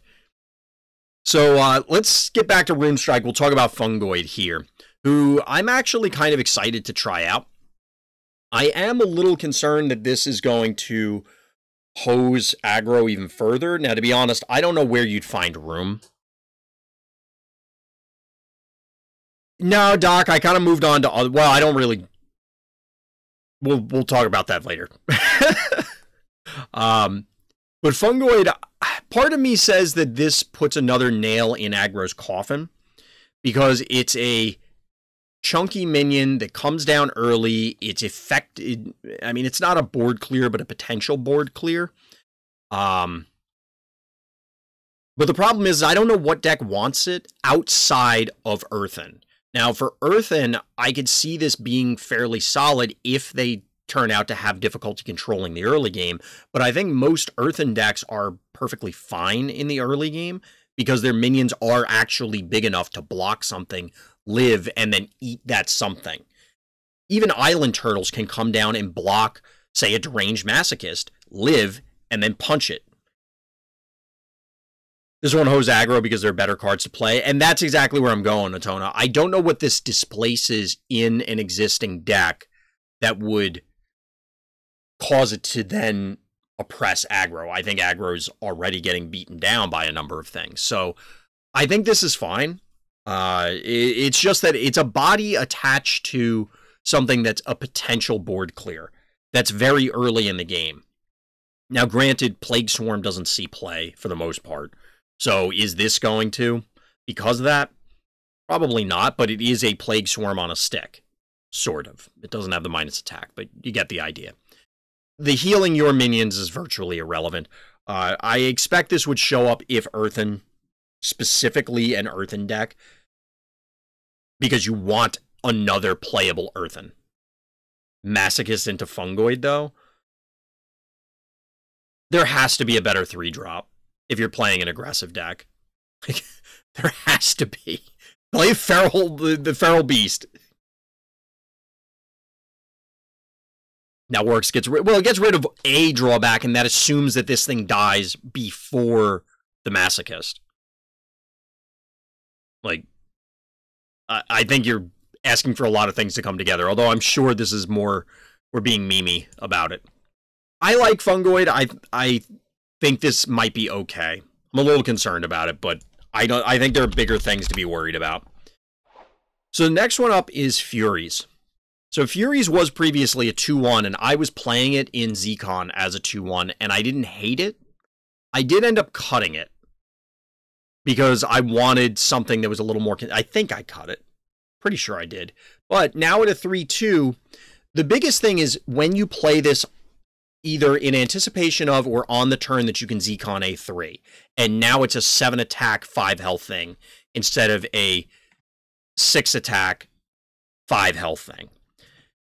So let's get back to Runestrike. We'll talk about Fungoid here, who I'm actually kind of excited to try out. I am a little concerned that this is going to hose aggro even further. Now, to be honest, I don't know where you'd find room. No, Doc, I kind of moved on to other... Well, I don't really... We'll talk about that later. But Fungoid, part of me says that this puts another nail in aggro's coffin, because it's a chunky minion that comes down early. It's effective. I mean, it's not a board clear, but a potential board clear. But the problem is, I don't know what deck wants it outside of Earthen. Now, for Earthen, I could see this being fairly solid if they turn out to have difficulty controlling the early game. But I think most Earthen decks are perfectly fine in the early game because their minions are actually big enough to block something, live, and then eat that something. Even Island Turtles can come down and block, say, a Deranged Masochist, live, and then punch it. This one hose aggro because there are better cards to play, and that's exactly where I'm going, Atona. I don't know what this displaces in an existing deck that would cause it to then oppress aggro. I think aggro's already getting beaten down by a number of things. So I think this is fine. It's just that it's a body attached to something that's a potential board clear. That's very early in the game. Now, granted, Plague Swarm doesn't see play for the most part. So is this going to? Because of that? Probably not, but it is a Plague Swarm on a stick. Sort of. It doesn't have the minus attack, but you get the idea. The healing your minions is virtually irrelevant. I expect this would show up if Earthen, specifically an Earthen deck, because you want another playable Earthen. Masochist into Fungoid, though, there has to be a better 3-drop if you're playing an aggressive deck. There has to be. Play Feral, the Feral Beast. Now Works gets rid, well, it gets rid of a drawback, and that assumes that this thing dies before the Masochist. Like, I think you're asking for a lot of things to come together, although I'm sure this is more, we're being memey about it. I like Fungoid. I think this might be okay. I'm a little concerned about it, but I think there are bigger things to be worried about. So the next one up is Furies. So Furies was previously a 2-1, and I was playing it in Zcon as a 2-1, and I didn't hate it. I did end up cutting it because I wanted something that was a little more... I think I cut it. Pretty sure I did. But now at a 3-2, the biggest thing is when you play this either in anticipation of or on the turn that you can Zcon a 3. And now it's a 7 attack, 5 health thing instead of a 6 attack, 5 health thing.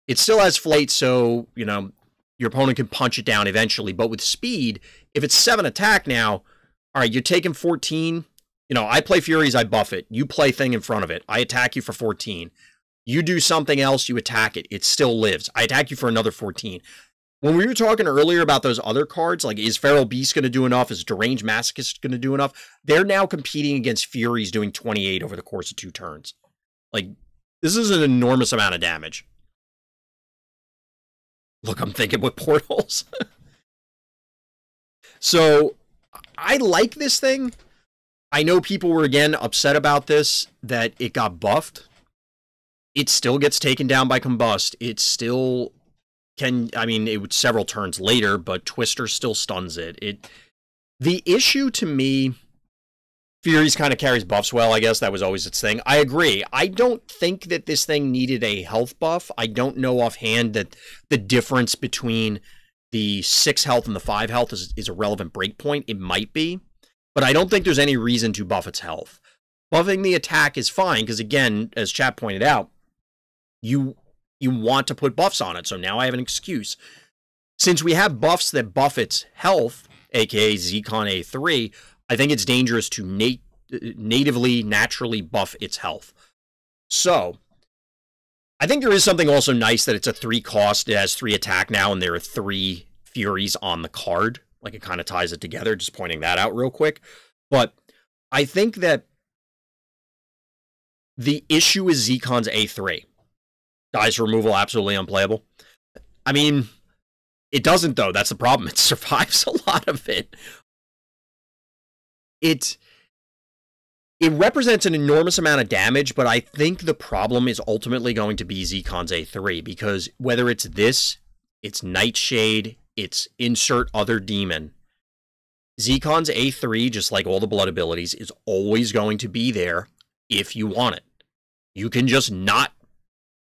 It still has Flight, so, you know, your opponent can punch it down eventually. But with speed, if it's 7 attack now, all right, you're taking 14. You know, I play Furies, I buff it. You play thing in front of it. I attack you for 14. You do something else, you attack it. It still lives. I attack you for another 14. When we were talking earlier about those other cards, like, is Feral Beast going to do enough? Is Deranged Masochist going to do enough? They're now competing against Furies doing 28 over the course of 2 turns. Like, this is an enormous amount of damage. Look, I'm thinking with portals. So, I like this thing. I know people were, again, upset about this, that it got buffed. it still gets taken down by Combust. It still can, I mean, it was several turns later, but Twister still stuns it. The issue to me, Furies kind of carries buffs well, I guess. That was always its thing. I agree. I don't think that this thing needed a health buff. I don't know offhand that the difference between the 6 health and the 5 health is a relevant breakpoint. It might be, but I don't think there's any reason to buff its health. Buffing the attack is fine, because again, as chat pointed out, you want to put buffs on it, so now I have an excuse. Since we have buffs that buff its health, aka Zcon A3, I think it's dangerous to natively, naturally buff its health. So, I think there is something also nice that it's a 3 cost, it has 3 attack now, and there are 3 Furies on the card. Like, it kind of ties it together, just pointing that out real quick. But I think that the issue is Zcon's A3. Dice removal, absolutely unplayable. I mean, it doesn't, though. That's the problem. It survives a lot of it. It represents an enormous amount of damage, but I think the problem is ultimately going to be Zcon's A3, because whether it's this, it's Nightshade, it's insert other demon, Zcon's A3, just like all the blood abilities, is always going to be there if you want it. You can just not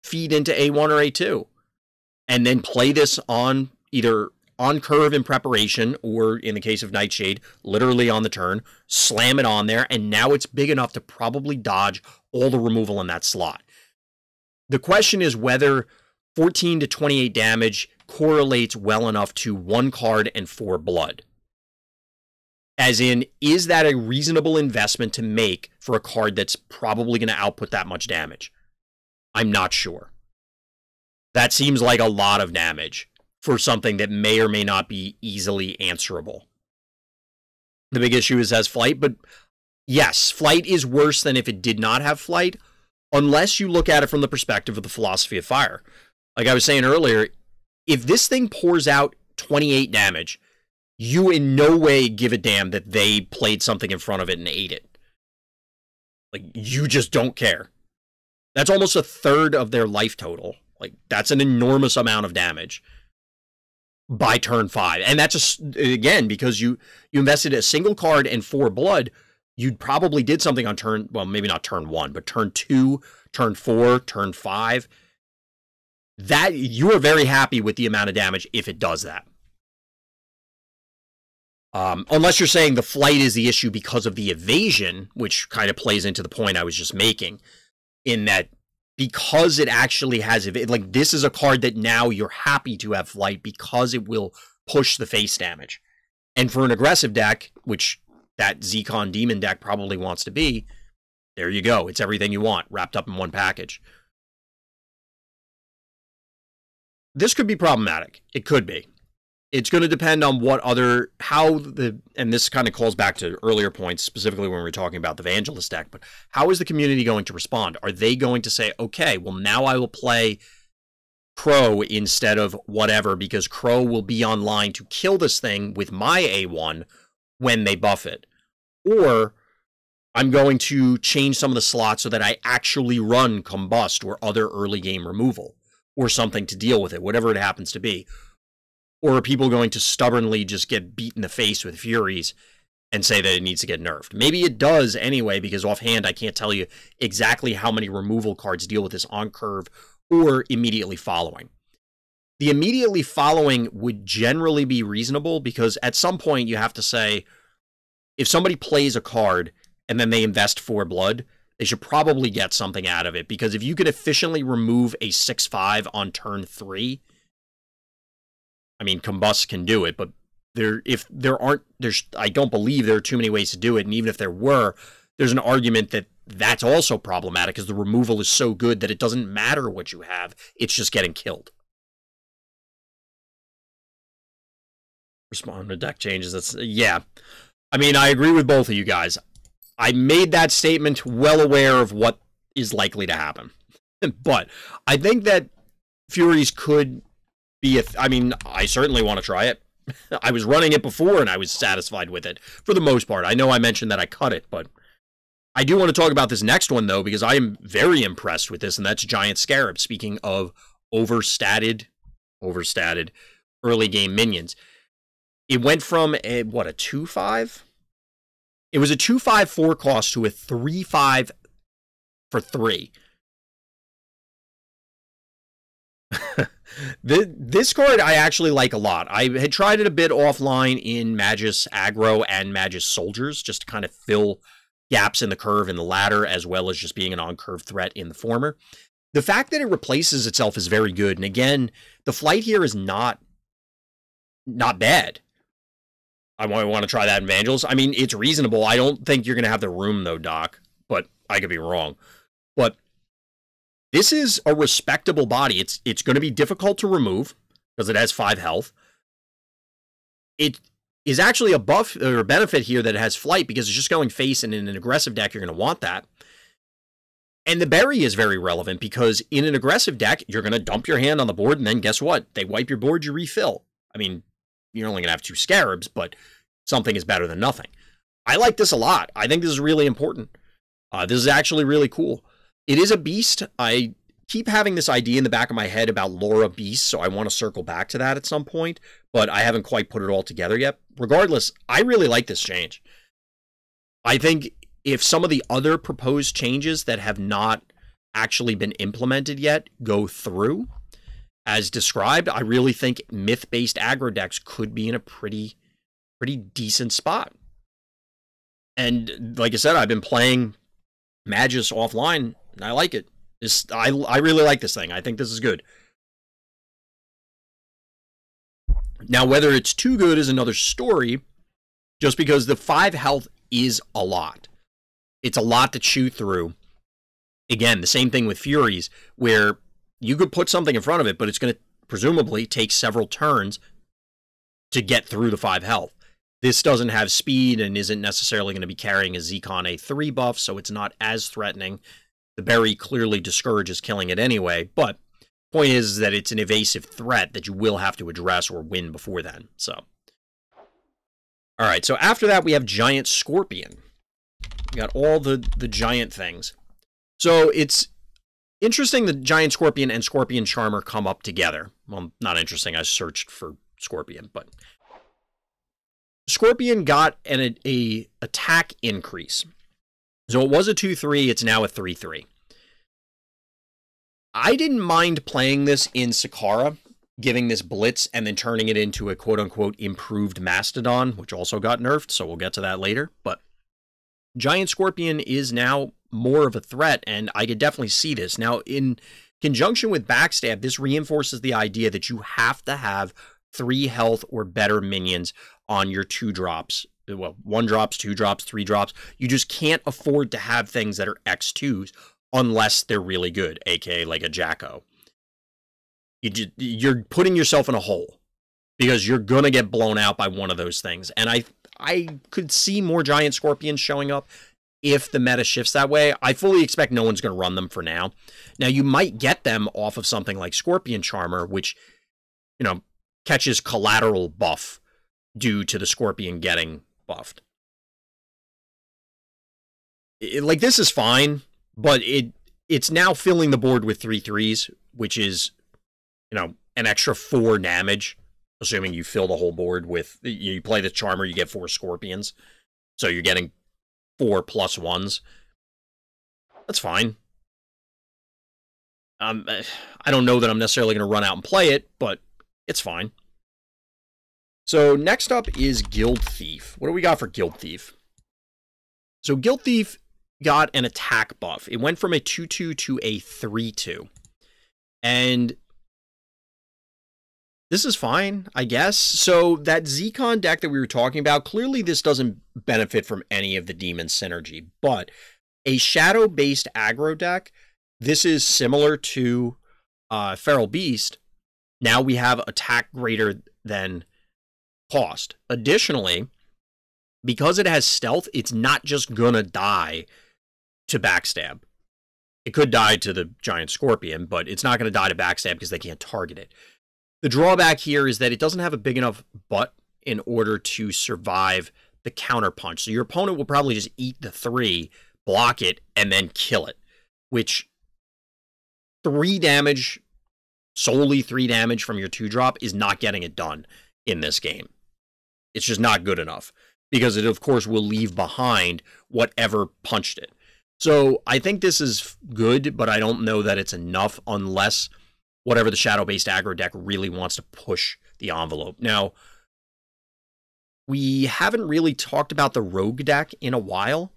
feed into A1 or A2, and then play this on either on curve in preparation, or in the case of Nightshade, literally on the turn, slam it on there, and now it's big enough to probably dodge all the removal in that slot. The question is whether 14 to 28 damage correlates well enough to 1 card and 4 blood. As in, is that a reasonable investment to make for a card that's probably going to output that much damage? I'm not sure. That seems like a lot of damage for something that may or may not be easily answerable. The big issue is it has flight, but yes, flight is worse than if it did not have flight, unless you look at it from the perspective of the philosophy of fire. Like I was saying earlier, if this thing pours out 28 damage, you in no way give a damn that they played something in front of it and ate it. Like, you just don't care. That's almost a third of their life total. Like, that's an enormous amount of damage by turn 5. And that's just, again, because you invested a single card and 4 blood, you probably did something on turn, well, maybe not turn 1, but turn 2, turn 4, turn 5. That, you are very happy with the amount of damage if it does that. Unless you're saying the flight is the issue because of the evasion, which kind of plays into the point I was just making, in that because it actually has, like, this is a card that now you're happy to have flight because it will push the face damage. And for an aggressive deck, which that Zcon Demon deck probably wants to be, there you go. It's everything you want, wrapped up in one package. This could be problematic. It could be. It's going to depend on what other, and this kind of calls back to earlier points, specifically when we were talking about the Evangelist deck, but how is the community going to respond? Are they going to say, okay, well, now I will play Crow instead of whatever, because Crow will be online to kill this thing with my A1 when they buff it? Or I'm going to change some of the slots so that I actually run Combust or other early game removal or something to deal with it, whatever it happens to be. Or are people going to stubbornly just get beat in the face with Furies and say that it needs to get nerfed? Maybe it does anyway, because offhand I can't tell you exactly how many removal cards deal with this on curve or immediately following. The immediately following would generally be reasonable, because at some point you have to say, if somebody plays a card and then they invest 4 blood, they should probably get something out of it, because if you could efficiently remove a 6/5 on turn 3, I mean, Combust can do it, but I don't believe there are too many ways to do it, and even if there were, there's an argument that that's also problematic, because the removal is so good that it doesn't matter what you have, it's just getting killed. Respond to deck changes, yeah. I mean, I agree with both of you guys. I made that statement well aware of what is likely to happen. But I think that Furies could be I mean, I certainly want to try it. I was running it before and I was satisfied with it for the most part. I know I mentioned that I cut it, but I do want to talk about this next one, though, because I am very impressed with this, and that's Giant Scarab. Speaking of overstated early game minions. It went from a 2/5? It was a 2/5 4 cost to a 3/5 for 3. This card I actually like a lot. I had tried it a bit offline in Magus Aggro and Magus Soldiers, just to kind of fill gaps in the curve in the latter, as well as just being an on-curve threat in the former. The fact that it replaces itself is very good. And again, the flight here is not bad. I want to try that in Vandals. I mean, it's reasonable. I don't think you're going to have the room, though, Doc. But I could be wrong. But this is a respectable body. It's going to be difficult to remove because it has 5 health. It is actually a buff or a benefit here that it has flight because it's just going face, and in an aggressive deck, you're going to want that. And the berry is very relevant because in an aggressive deck, you're going to dump your hand on the board, and then guess what? They wipe your board, you refill. I mean, you're only going to have 2 Scarabs, but something is better than nothing. I like this a lot. I think this is really important. This is actually really cool. It is a beast. I keep having this idea in the back of my head about Laura Beast, so I want to circle back to that at some point, but I haven't quite put it all together yet. Regardless, I really like this change. I think if some of the other proposed changes that have not actually been implemented yet go through, as described, I really think myth-based aggro decks could be in a pretty decent spot. And like I said, I've been playing Magus offline, and I like it. I really like this thing. I think this is good. Now, whether it's too good is another story, just because the 5 health is a lot. It's a lot to chew through. Again, the same thing with Furies, where you could put something in front of it, but it's going to presumably take several turns to get through the 5 health. This doesn't have speed and isn't necessarily going to be carrying a Zekon A3 buff, so it's not as threatening. The berry clearly discourages killing it anyway, but the point is that it's an evasive threat that you will have to address or win before then. So, all right, so after that we have Giant Scorpion. We got all the giant things. So it's interesting that Giant Scorpion and Scorpion Charmer come up together. Well, not interesting. I searched for Scorpion, but Scorpion got an attack increase. So it was a 2/3, it's now a 3/3. I didn't mind playing this in Sakara, giving this blitz and then turning it into a quote-unquote improved Mastodon, which also got nerfed, so we'll get to that later. But Giant Scorpion is now more of a threat, and I could definitely see this. Now, in conjunction with Backstab, this reinforces the idea that you have to have 3 health or better minions on your 2-drops. Well, 1-drops, 2-drops, 3-drops. You just can't afford to have things that are X2s unless they're really good, aka like a Jacko. You're putting yourself in a hole because you're going to get blown out by one of those things. And I could see more Giant Scorpions showing up if the meta shifts that way. I fully expect no one's going to run them for now. Now, you might get them off of something like Scorpion Charmer, which, catches collateral buff due to the Scorpion getting buffed. This is fine, but it's now filling the board with 3/3s, which is, an extra 4 damage, assuming you fill the whole board with, you play the Charmer, you get 4 Scorpions. So you're getting 4 +1s. That's fine. I don't know that I'm necessarily going to run out and play it, but it's fine. So next up is Guild Thief. What do we got for Guild Thief? So Guild Thief got an attack buff. It went from a 2/2 to a 3/2. And this is fine, I guess. So that Zekon deck that we were talking about, clearly this doesn't benefit from any of the demon synergy, but a shadow-based aggro deck, this is similar to Feral Beast. Now we have attack greater than cost. Additionally, because it has stealth, it's not just gonna die to Backstab. It could die to the Giant Scorpion, but it's not gonna die to Backstab because they can't target it. The drawback here is that it doesn't have a big enough butt in order to survive the counterpunch. So your opponent will probably just eat the 3, block it, and then kill it. Which 3 damage, solely 3 damage from your 2-drop is not getting it done in this game. It's just not good enough. Because it, of course, will leave behind whatever punched it. So I think this is good, but I don't know that it's enough unless whatever the shadow-based aggro deck really wants to push the envelope. Now, we haven't really talked about the rogue deck in a while.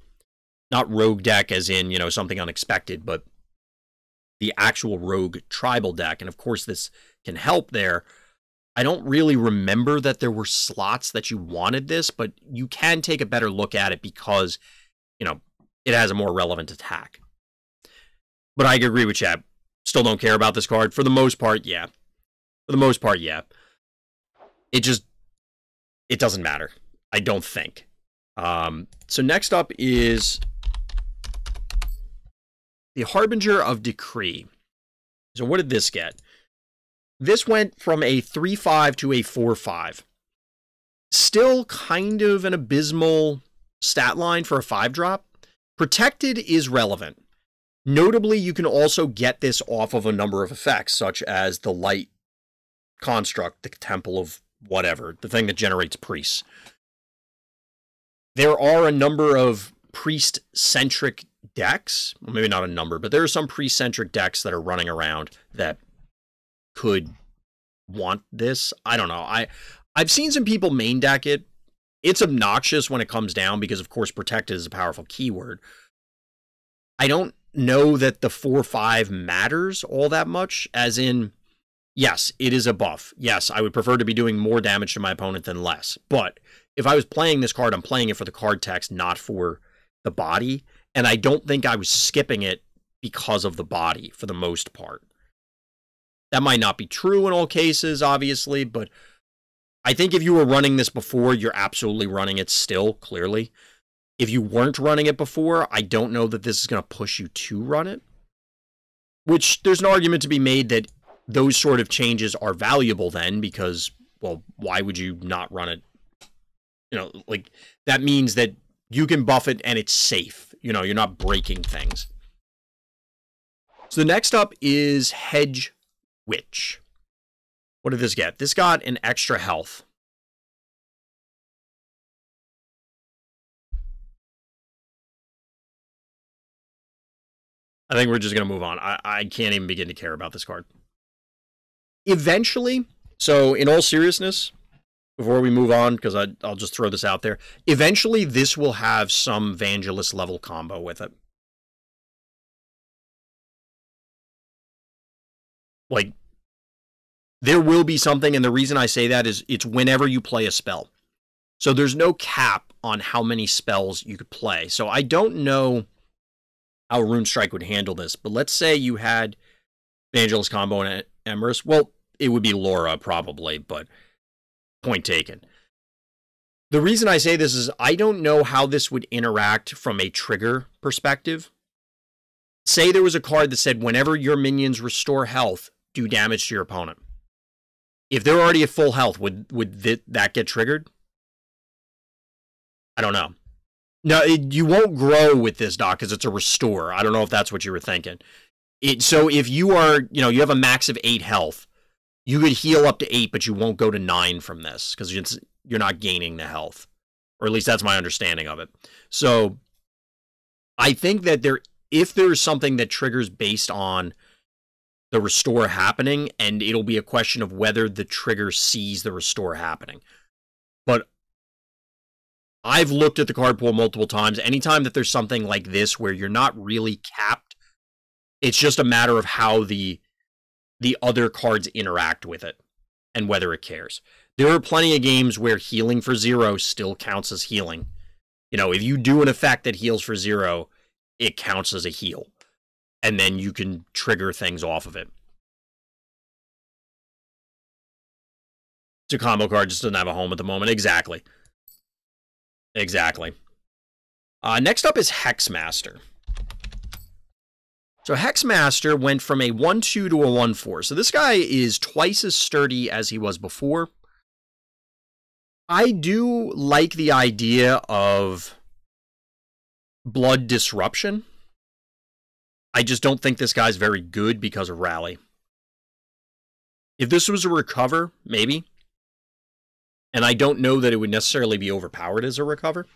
Not rogue deck as in, you know, something unexpected, but the actual rogue tribal deck. And of course, this can help there. I don't really remember that there were slots that you wanted this, but you can take a better look at it because, you know, it has a more relevant attack. But I agree with Chad. Still don't care about this card. For the most part, yeah. For the most part, yeah. It doesn't matter. I don't think. So next up is the Harbinger of Decree. So what did this get? This went from a 3/5 to a 4/5. Still kind of an abysmal stat line for a 5-drop. Protected is relevant. Notably, you can also get this off of a number of effects, such as the light construct, the temple of whatever, the thing that generates priests. There are a number of priest-centric decks. Well, maybe not a number, but there are some priest-centric decks that are running around that could want this. I don't know. I've seen some people main deck it. It's obnoxious when it comes down because, of course, protected is a powerful keyword. I don't know that the 4/5 matters all that much, as in, yes, it is a buff. Yes, I would prefer to be doing more damage to my opponent than less. But if I was playing this card, I'm playing it for the card text, not for the body. And I don't think I was skipping it because of the body for the most part. That might not be true in all cases, obviously, but I think if you were running this before, you're absolutely running it still, clearly. If you weren't running it before, I don't know that this is going to push you to run it. Which, there's an argument to be made that those sort of changes are valuable then, because, well, why would you not run it? You know, like, that means that you can buff it and it's safe. You know, you're not breaking things. So the next up is Hedge Witch. What did this get? This got an extra health. I think we're just going to move on. I can't even begin to care about this card. Eventually, so in all seriousness, before we move on, because I'll just throw this out there, eventually this will have some Vangelist level combo with it. Like, there will be something, and the reason I say that is it's whenever you play a spell. So there's no cap on how many spells you could play. So I don't know how Runestrike would handle this, but let's say you had Vangelist combo and Emerus. Well, it would be Laura probably, but point taken. The reason I say this is I don't know how this would interact from a trigger perspective. Say there was a card that said whenever your minions restore health, do damage to your opponent. If they're already at full health, would that get triggered? I don't know. No, you won't grow with this, Doc, because it's a restore. I don't know if that's what you were thinking. So if you are, you know, you have a max of 8 health, you could heal up to 8, but you won't go to 9 from this, because you're not gaining the health. Or at least that's my understanding of it. So I think that if there's something that triggers based on the restore happening, and it'll be a question of whether the trigger sees the restore happening. But I've looked at the card pool multiple times. Anytime that there's something like this where you're not really capped, it's just a matter of how the other cards interact with it and whether it cares. There are plenty of games where healing for 0 still counts as healing. You know, if you do an effect that heals for 0, it counts as a heal. And then you can trigger things off of it. It's a combo card, just doesn't have a home at the moment. Exactly. Exactly. Next up is Hex Master. So Hex Master went from a 1/2 to a 1/4. So this guy is twice as sturdy as he was before. I do like the idea of Blood Disruption. I just don't think this guy's very good because of Rally. If this was a Recover, maybe. And I don't know that it would necessarily be overpowered as a Recover.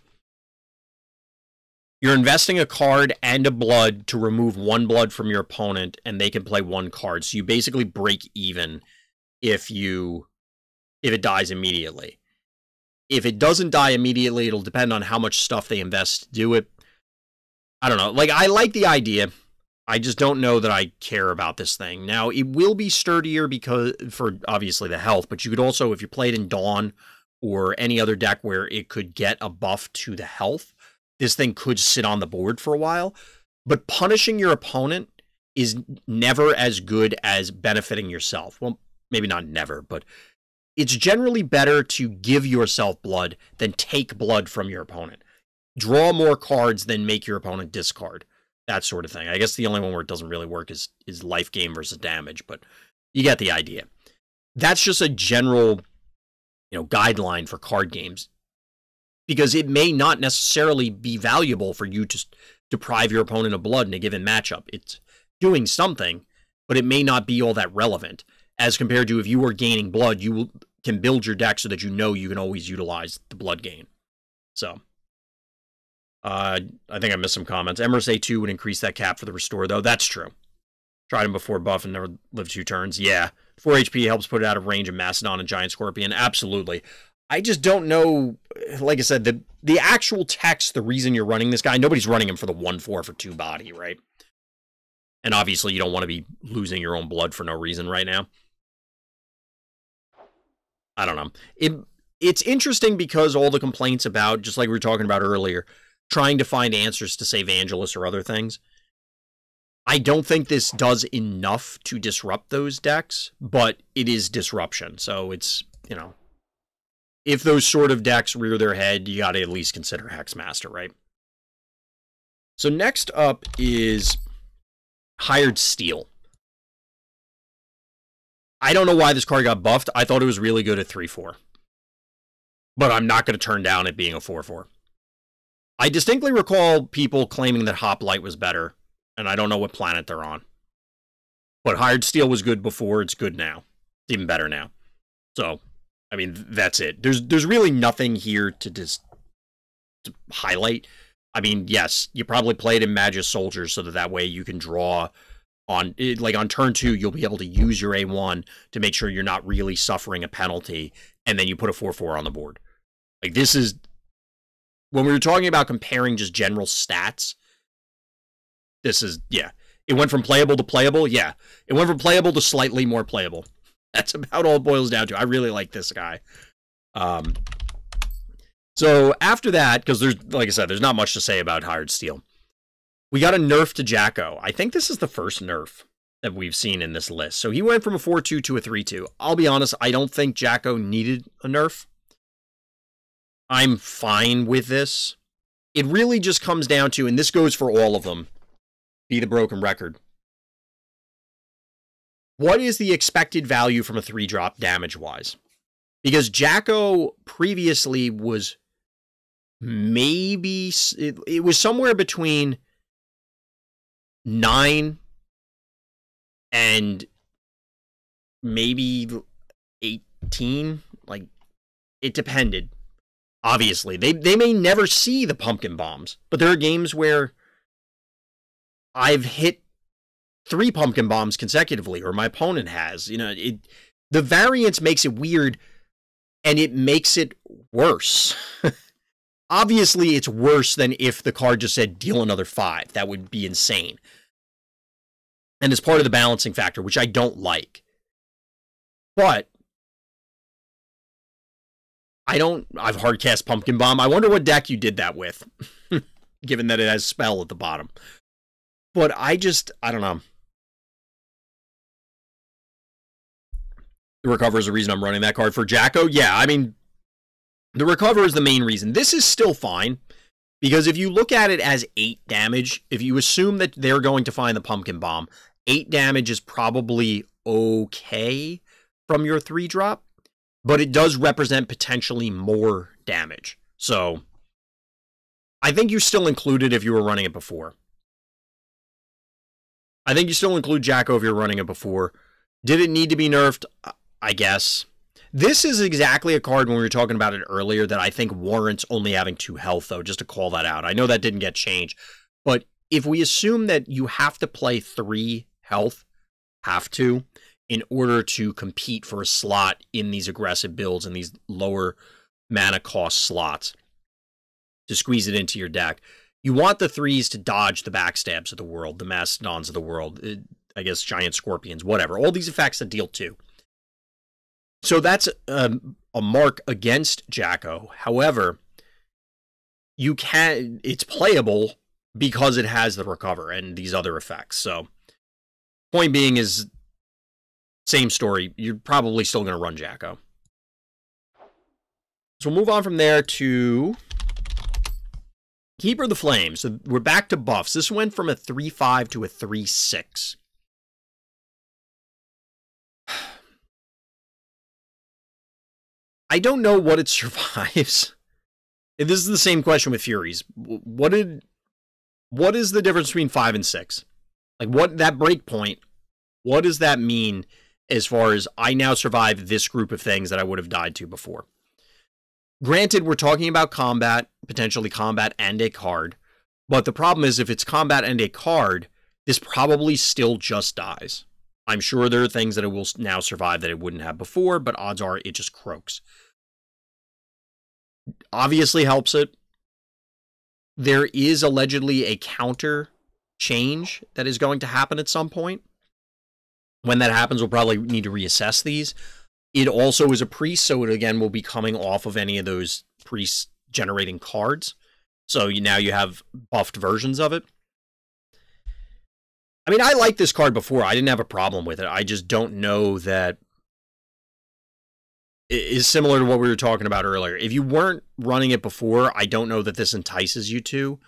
You're investing a card and a blood to remove one blood from your opponent, and they can play one card. So you basically break even if it dies immediately. If it doesn't die immediately, it'll depend on how much stuff they invest to do it. I don't know. Like, I like the idea. I just don't know that I care about this thing. Now, it will be sturdier because for obviously the health, but you could also, if you played in Dawn or any other deck where it could get a buff to the health, this thing could sit on the board for a while. But punishing your opponent is never as good as benefiting yourself. Well, maybe not never, but it's generally better to give yourself blood than take blood from your opponent. Draw more cards than make your opponent discard. That sort of thing. I guess the only one where it doesn't really work is life gain versus damage, but you get the idea. That's just a general, guideline for card games, because it may not necessarily be valuable for you to deprive your opponent of blood in a given matchup. It's doing something, but it may not be all that relevant as compared to if you were gaining blood, you can build your deck so that you can always utilize the blood gain. So I think I missed some comments. Emerse 2 would increase that cap for the restore, though. That's true. Tried him before buff and never lived 2 turns. Yeah. 4 HP helps put it out of range of Mastodon and Giant Scorpion. Absolutely. I just don't know, like I said, the actual text, the reason you're running this guy, nobody's running him for the 1/4 for 2 body, right? And obviously you don't want to be losing your own blood for no reason right now. I don't know. It's interesting because all the complaints about, just like we were talking about earlier, trying to find answers to save Angelus or other things. I don't think this does enough to disrupt those decks, but it is disruption. So it's, if those sort of decks rear their head, you got to at least consider Hex Master, right? So next up is Hired Steel. I don't know why this card got buffed. I thought it was really good at 3/4. But I'm not going to turn down it being a 4/4. I distinctly recall people claiming that Hoplite was better, and I don't know what planet they're on. But Hired Steel was good before, it's good now. It's even better now. So, I mean, that's it. There's really nothing here to highlight. I mean, yes, you probably played in Magus Soldiers so that way you can draw on, like on turn 2, you'll be able to use your A1 to make sure you're not really suffering a penalty, and then you put a 4/4 on the board. Like, this is, when we were talking about comparing just general stats, this is, yeah. It went from playable to playable, yeah. It went from playable to slightly more playable. That's about all it boils down to. I really like this guy. So after that, because there's, like I said, there's not much to say about Hired Steel. We got a nerf to Jacko. I think this is the first nerf that we've seen in this list. So he went from a 4/2 to a 3/2. I'll be honest, I don't think Jacko needed a nerf. I'm fine with this. It really just comes down to, and this goes for all of them, be the broken record. What is the expected value from a 3-drop damage-wise? Because Jacko previously was maybe, it was somewhere between 9 and maybe 18. Like, it depended. Obviously, they may never see the pumpkin bombs, but there are games where I've hit 3 pumpkin bombs consecutively, or my opponent has. The variance makes it weird, and it makes it worse. Obviously, it's worse than if the card just said, deal another 5. That would be insane. And it's part of the balancing factor, which I don't like. But I've hardcast Pumpkin Bomb. I wonder what deck you did that with, given that it has Spell at the bottom. But I don't know. The Recover is the reason I'm running that card. For Jacko, yeah, I mean, the Recover is the main reason. This is still fine, because if you look at it as 8 damage, if you assume that they're going to find the Pumpkin Bomb, 8 damage is probably okay from your 3-drop, but it does represent potentially more damage. So I think you still include it if you were running it before. I think you still include Jacko if you're running it before. Did it need to be nerfed? I guess. This is exactly a card when we were talking about it earlier that I think warrants only having 2 health, though, just to call that out. I know that didn't get changed, but if we assume that you have to play 3 health, in order to compete for a slot in these aggressive builds and these lower mana cost slots to squeeze it into your deck, you want the 3s to dodge the backstabs of the world, the Mastodons of the world, I guess giant scorpions, whatever. All these effects that deal 2. So that's a mark against Jacko. However, it's playable because it has the recover and these other effects. So, point being is, same story. You're probably still going to run Jacko. So we'll move on from there to Keeper of the Flame. So we're back to buffs. This went from a 3/5 to a 3/6. I don't know what it survives. And this is the same question with Furies. What is the difference between 5 and 6? Like, what that break point, what does that mean as far as I now survive this group of things that I would have died to before? Granted, we're talking about combat, potentially combat and a card, but the problem is if it's combat and a card, this probably still just dies. I'm sure there are things that it will now survive that it wouldn't have before, but odds are it just croaks. Obviously helps it. There is allegedly a counter change that is going to happen at some point. When that happens, we'll probably need to reassess these. It also is a priest, so it again will be coming off of any of those priest generating cards. So now you have buffed versions of it. I mean, I liked this card before. I didn't have a problem with it. I just don't know that it is similar to what we were talking about earlier. If you weren't running it before, I don't know that this entices you to.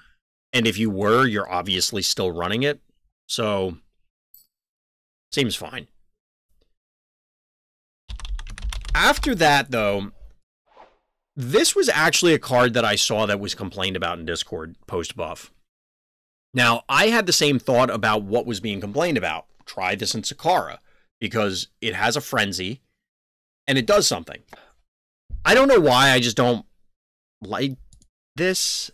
And if you were, you're obviously still running it. So, seems fine. After that, though, this was actually a card that I saw that was complained about in Discord post-buff. Now, I had the same thought about what was being complained about. Try this in Sakara, because it has a frenzy, and it does something. I don't know why, I just don't like this.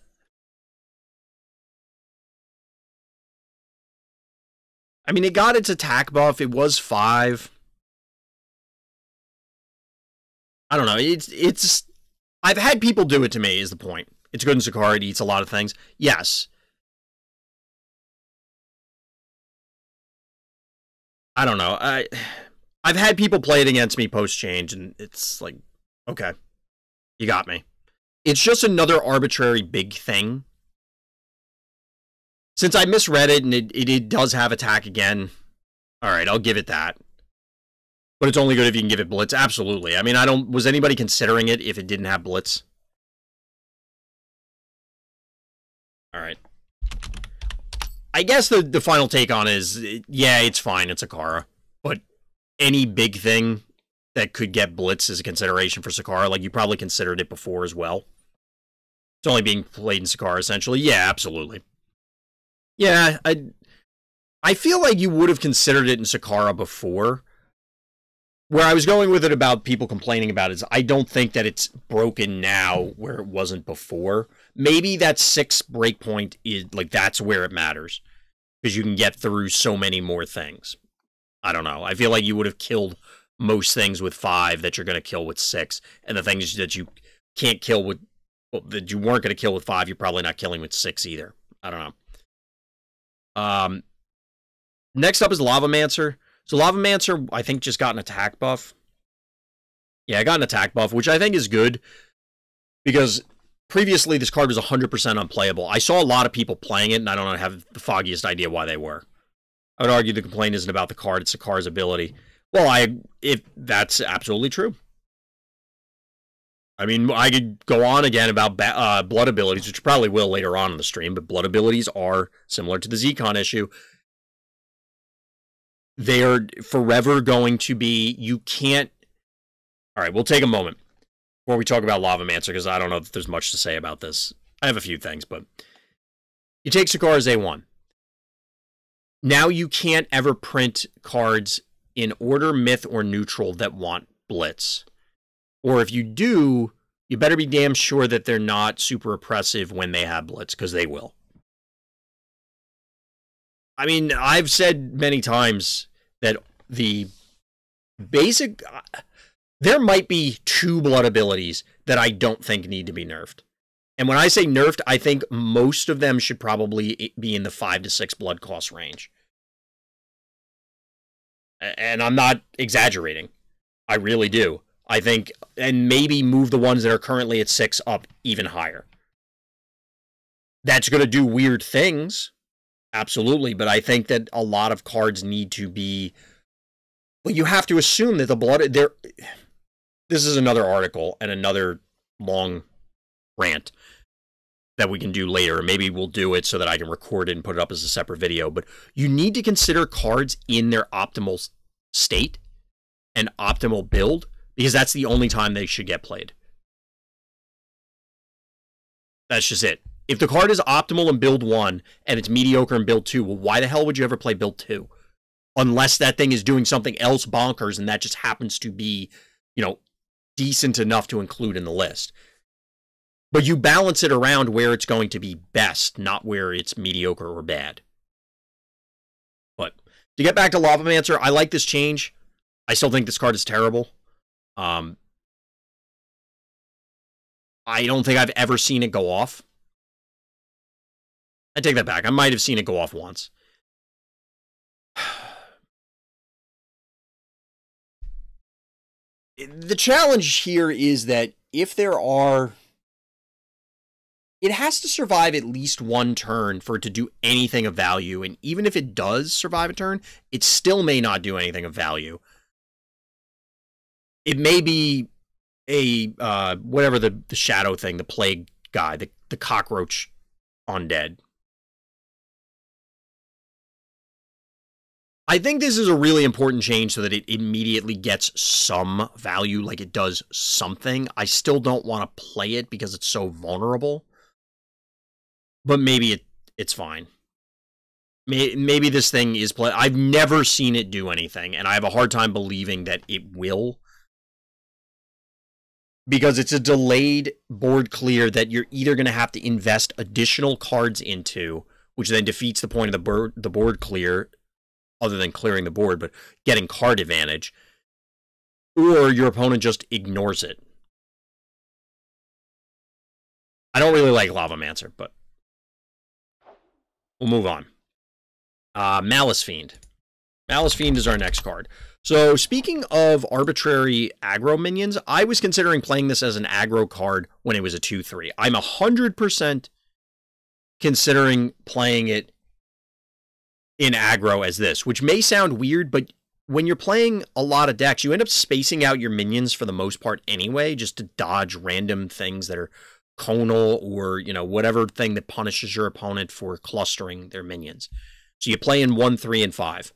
I mean, it got its attack buff, it was 5. I don't know, it's... I've had people do it to me, is the point. It's good in Sakara, it eats a lot of things. Yes. I don't know. I've had people play it against me post-change, and it's like, okay, you got me. It's just another arbitrary big thing. Since I misread it, and it does have attack again, alright, I'll give it that. But it's only good if you can give it Blitz. Absolutely. I mean, was anybody considering it if it didn't have Blitz? Alright. I guess the final take on is, yeah, it's fine, it's Sakara. But any big thing that could get Blitz is a consideration for Sakara. Like, you probably considered it before as well. It's only being played in Sakara, essentially. Yeah, absolutely. Yeah, I feel like you would have considered it in Sakara before. Where I was going with it about people complaining about it is I don't think that it's broken now where it wasn't before. Maybe that 6 breakpoint is, like, that's where it matters. Because you can get through so many more things. I don't know. I feel like you would have killed most things with 5 that you're going to kill with 6. And the things that you can't kill with, well, that you weren't going to kill with 5, you're probably not killing with 6 either. I don't know. Next up is Lavamancer. So Lavamancer, I think, just got an attack buff. Yeah, I got an attack buff, which I think is good. Because previously, this card was 100% unplayable. I saw a lot of people playing it, and I don't have the foggiest idea why they were. I would argue the complaint isn't about the card, it's the card's ability. Well, if that's absolutely true. I mean, I could go on again about blood abilities, which probably will later on in the stream, but blood abilities are similar to the Zcon issue. They're forever going to be, you can't... Alright, we'll take a moment before we talk about Lavamancer, because I don't know if there's much to say about this. I have a few things, but you take Sakaar's A1. Now you can't ever print cards in order, myth, or neutral that want Blitz. Or if you do, you better be damn sure that they're not super oppressive when they have Blitz, because they will. I mean, I've said many times that the basic... There might be 2 blood abilities that I don't think need to be nerfed. And when I say nerfed, I think most of them should probably be in the 5 to 6 blood cost range. And I'm not exaggerating. I really do. I think, and maybe move the ones that are currently at 6 up even higher. That's going to do weird things. Absolutely. But I think that a lot of cards need to be... Well, you have to assume that the blood... This is another article and another long rant that we can do later. Maybe we'll do it so that I can record it and put it up as a separate video. But you need to consider cards in their optimal state and optimal build, because that's the only time they should get played. That's just it. If the card is optimal in build 1 and it's mediocre in build 2, well, why the hell would you ever play build 2? Unless that thing is doing something else bonkers and that just happens to be, you know, decent enough to include in the list. But you balance it around where it's going to be best, not where it's mediocre or bad. But to get back to Lavamancer, I like this change. I still think this card is terrible. I don't think I've ever seen it go off. I take that back. I might have seen it go off once. The challenge here is that if there are... It has to survive at least 1 turn for it to do anything of value, and even if it does survive a turn, it still may not do anything of value. It may be a, whatever the shadow thing, the plague guy, the cockroach undead. I think this is a really important change so that it immediately gets some value, like it does something. I still don't want to play it because it's so vulnerable. But maybe it's fine. Maybe this thing is play. I've never seen it do anything, and I have a hard time believing that it will. Because it's a delayed board clear that you're either going to have to invest additional cards into, which then defeats the point of the board clear, other than clearing the board, but getting card advantage, or your opponent just ignores it. I don't really like Lavamancer, but we'll move on. Malice Fiend. Malice Fiend is our next card. So, speaking of arbitrary aggro minions, I was considering playing this as an aggro card when it was a 2-3. I'm 100% considering playing it in aggro as this, which may sound weird, but when you're playing a lot of decks, you end up spacing out your minions for the most part anyway, just to dodge random things that are conal or, you know, whatever thing that punishes your opponent for clustering their minions. So you play in 1, 3, and 5.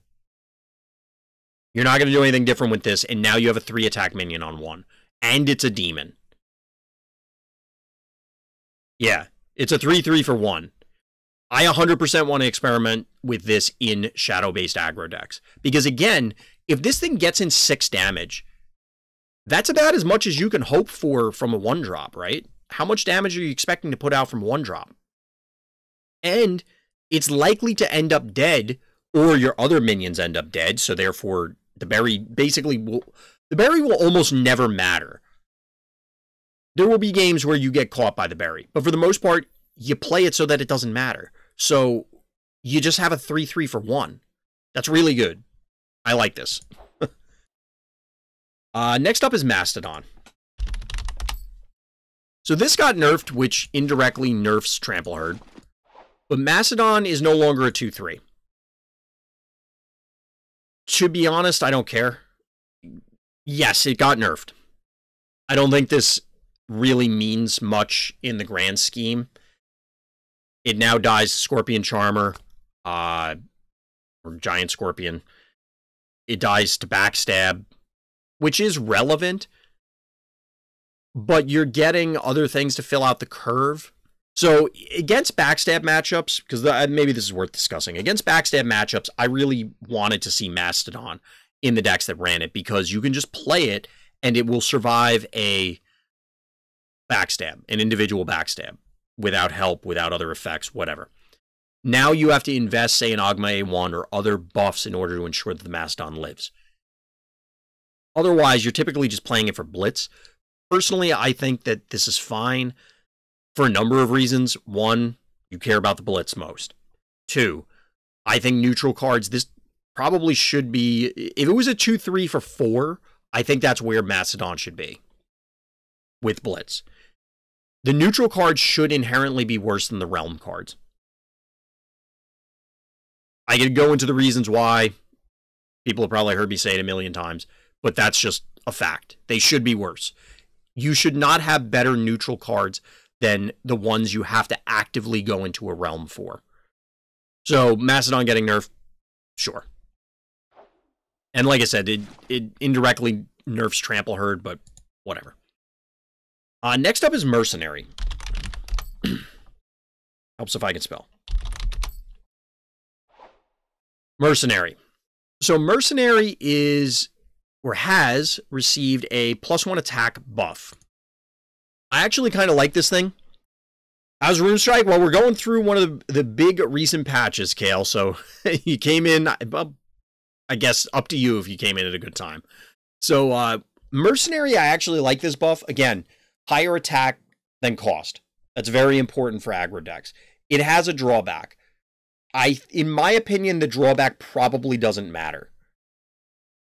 You're not going to do anything different with this, and now you have a 3-attack minion on 1. And it's a demon. Yeah, it's a 3-3 for 1. I 100% want to experiment with this in shadow-based aggro decks. Because again, if this thing gets in 6 damage, that's about as much as you can hope for from a 1-drop, right? How much damage are you expecting to put out from 1-drop? And it's likely to end up dead, or your other minions end up dead, so therefore the berry basically will... The berry will almost never matter. There will be games where you get caught by the berry, but for the most part, you play it so that it doesn't matter. So you just have a 3-3 for 1. That's really good. I like this. Next up is Mastodon. So this got nerfed, which indirectly nerfs Trample Herd. But Mastodon is no longer a 2-3. To be honest, I don't care. Yes, it got nerfed. I don't think this really means much in the grand scheme. It now dies Scorpion Charmer, or Giant Scorpion. It dies to Backstab, which is relevant, but you're getting other things to fill out the curve. So against backstab matchups, because maybe this is worth discussing. Against backstab matchups, I really wanted to see Mastodon in the decks that ran it, because you can just play it and it will survive a backstab, an individual backstab, without help, without other effects, whatever. Now you have to invest, say, in Ogma A1 or other buffs in order to ensure that the Mastodon lives. Otherwise, you're typically just playing it for blitz. Personally, I think that this is fine for a number of reasons. One, you care about the blitz most. Two, I think neutral cards, this probably should be, if it was a 2-3 for 4, I think that's where Mastodon should be with blitz. The neutral cards should inherently be worse than the realm cards. I could go into the reasons why. People have probably heard me say it a million times, but that's just a fact. They should be worse. You should not have better neutral cards than the ones you have to actively go into a realm for. So, Mastodon getting nerfed, sure. And like I said, it indirectly nerfs Trample Herd, but whatever. Next up is Mercenary. Helps if I can spell. Mercenary. So Mercenary is, or has, received a +1 attack buff. I actually kind of like this thing. As Runestrike, well, we're going through one of the big recent patches, Kale, so you came in, I guess, up to you if you came in at a good time. So, Mercenary, I actually like this buff. Again, higher attack than cost. That's very important for aggro decks. It has a drawback. In my opinion, the drawback probably doesn't matter.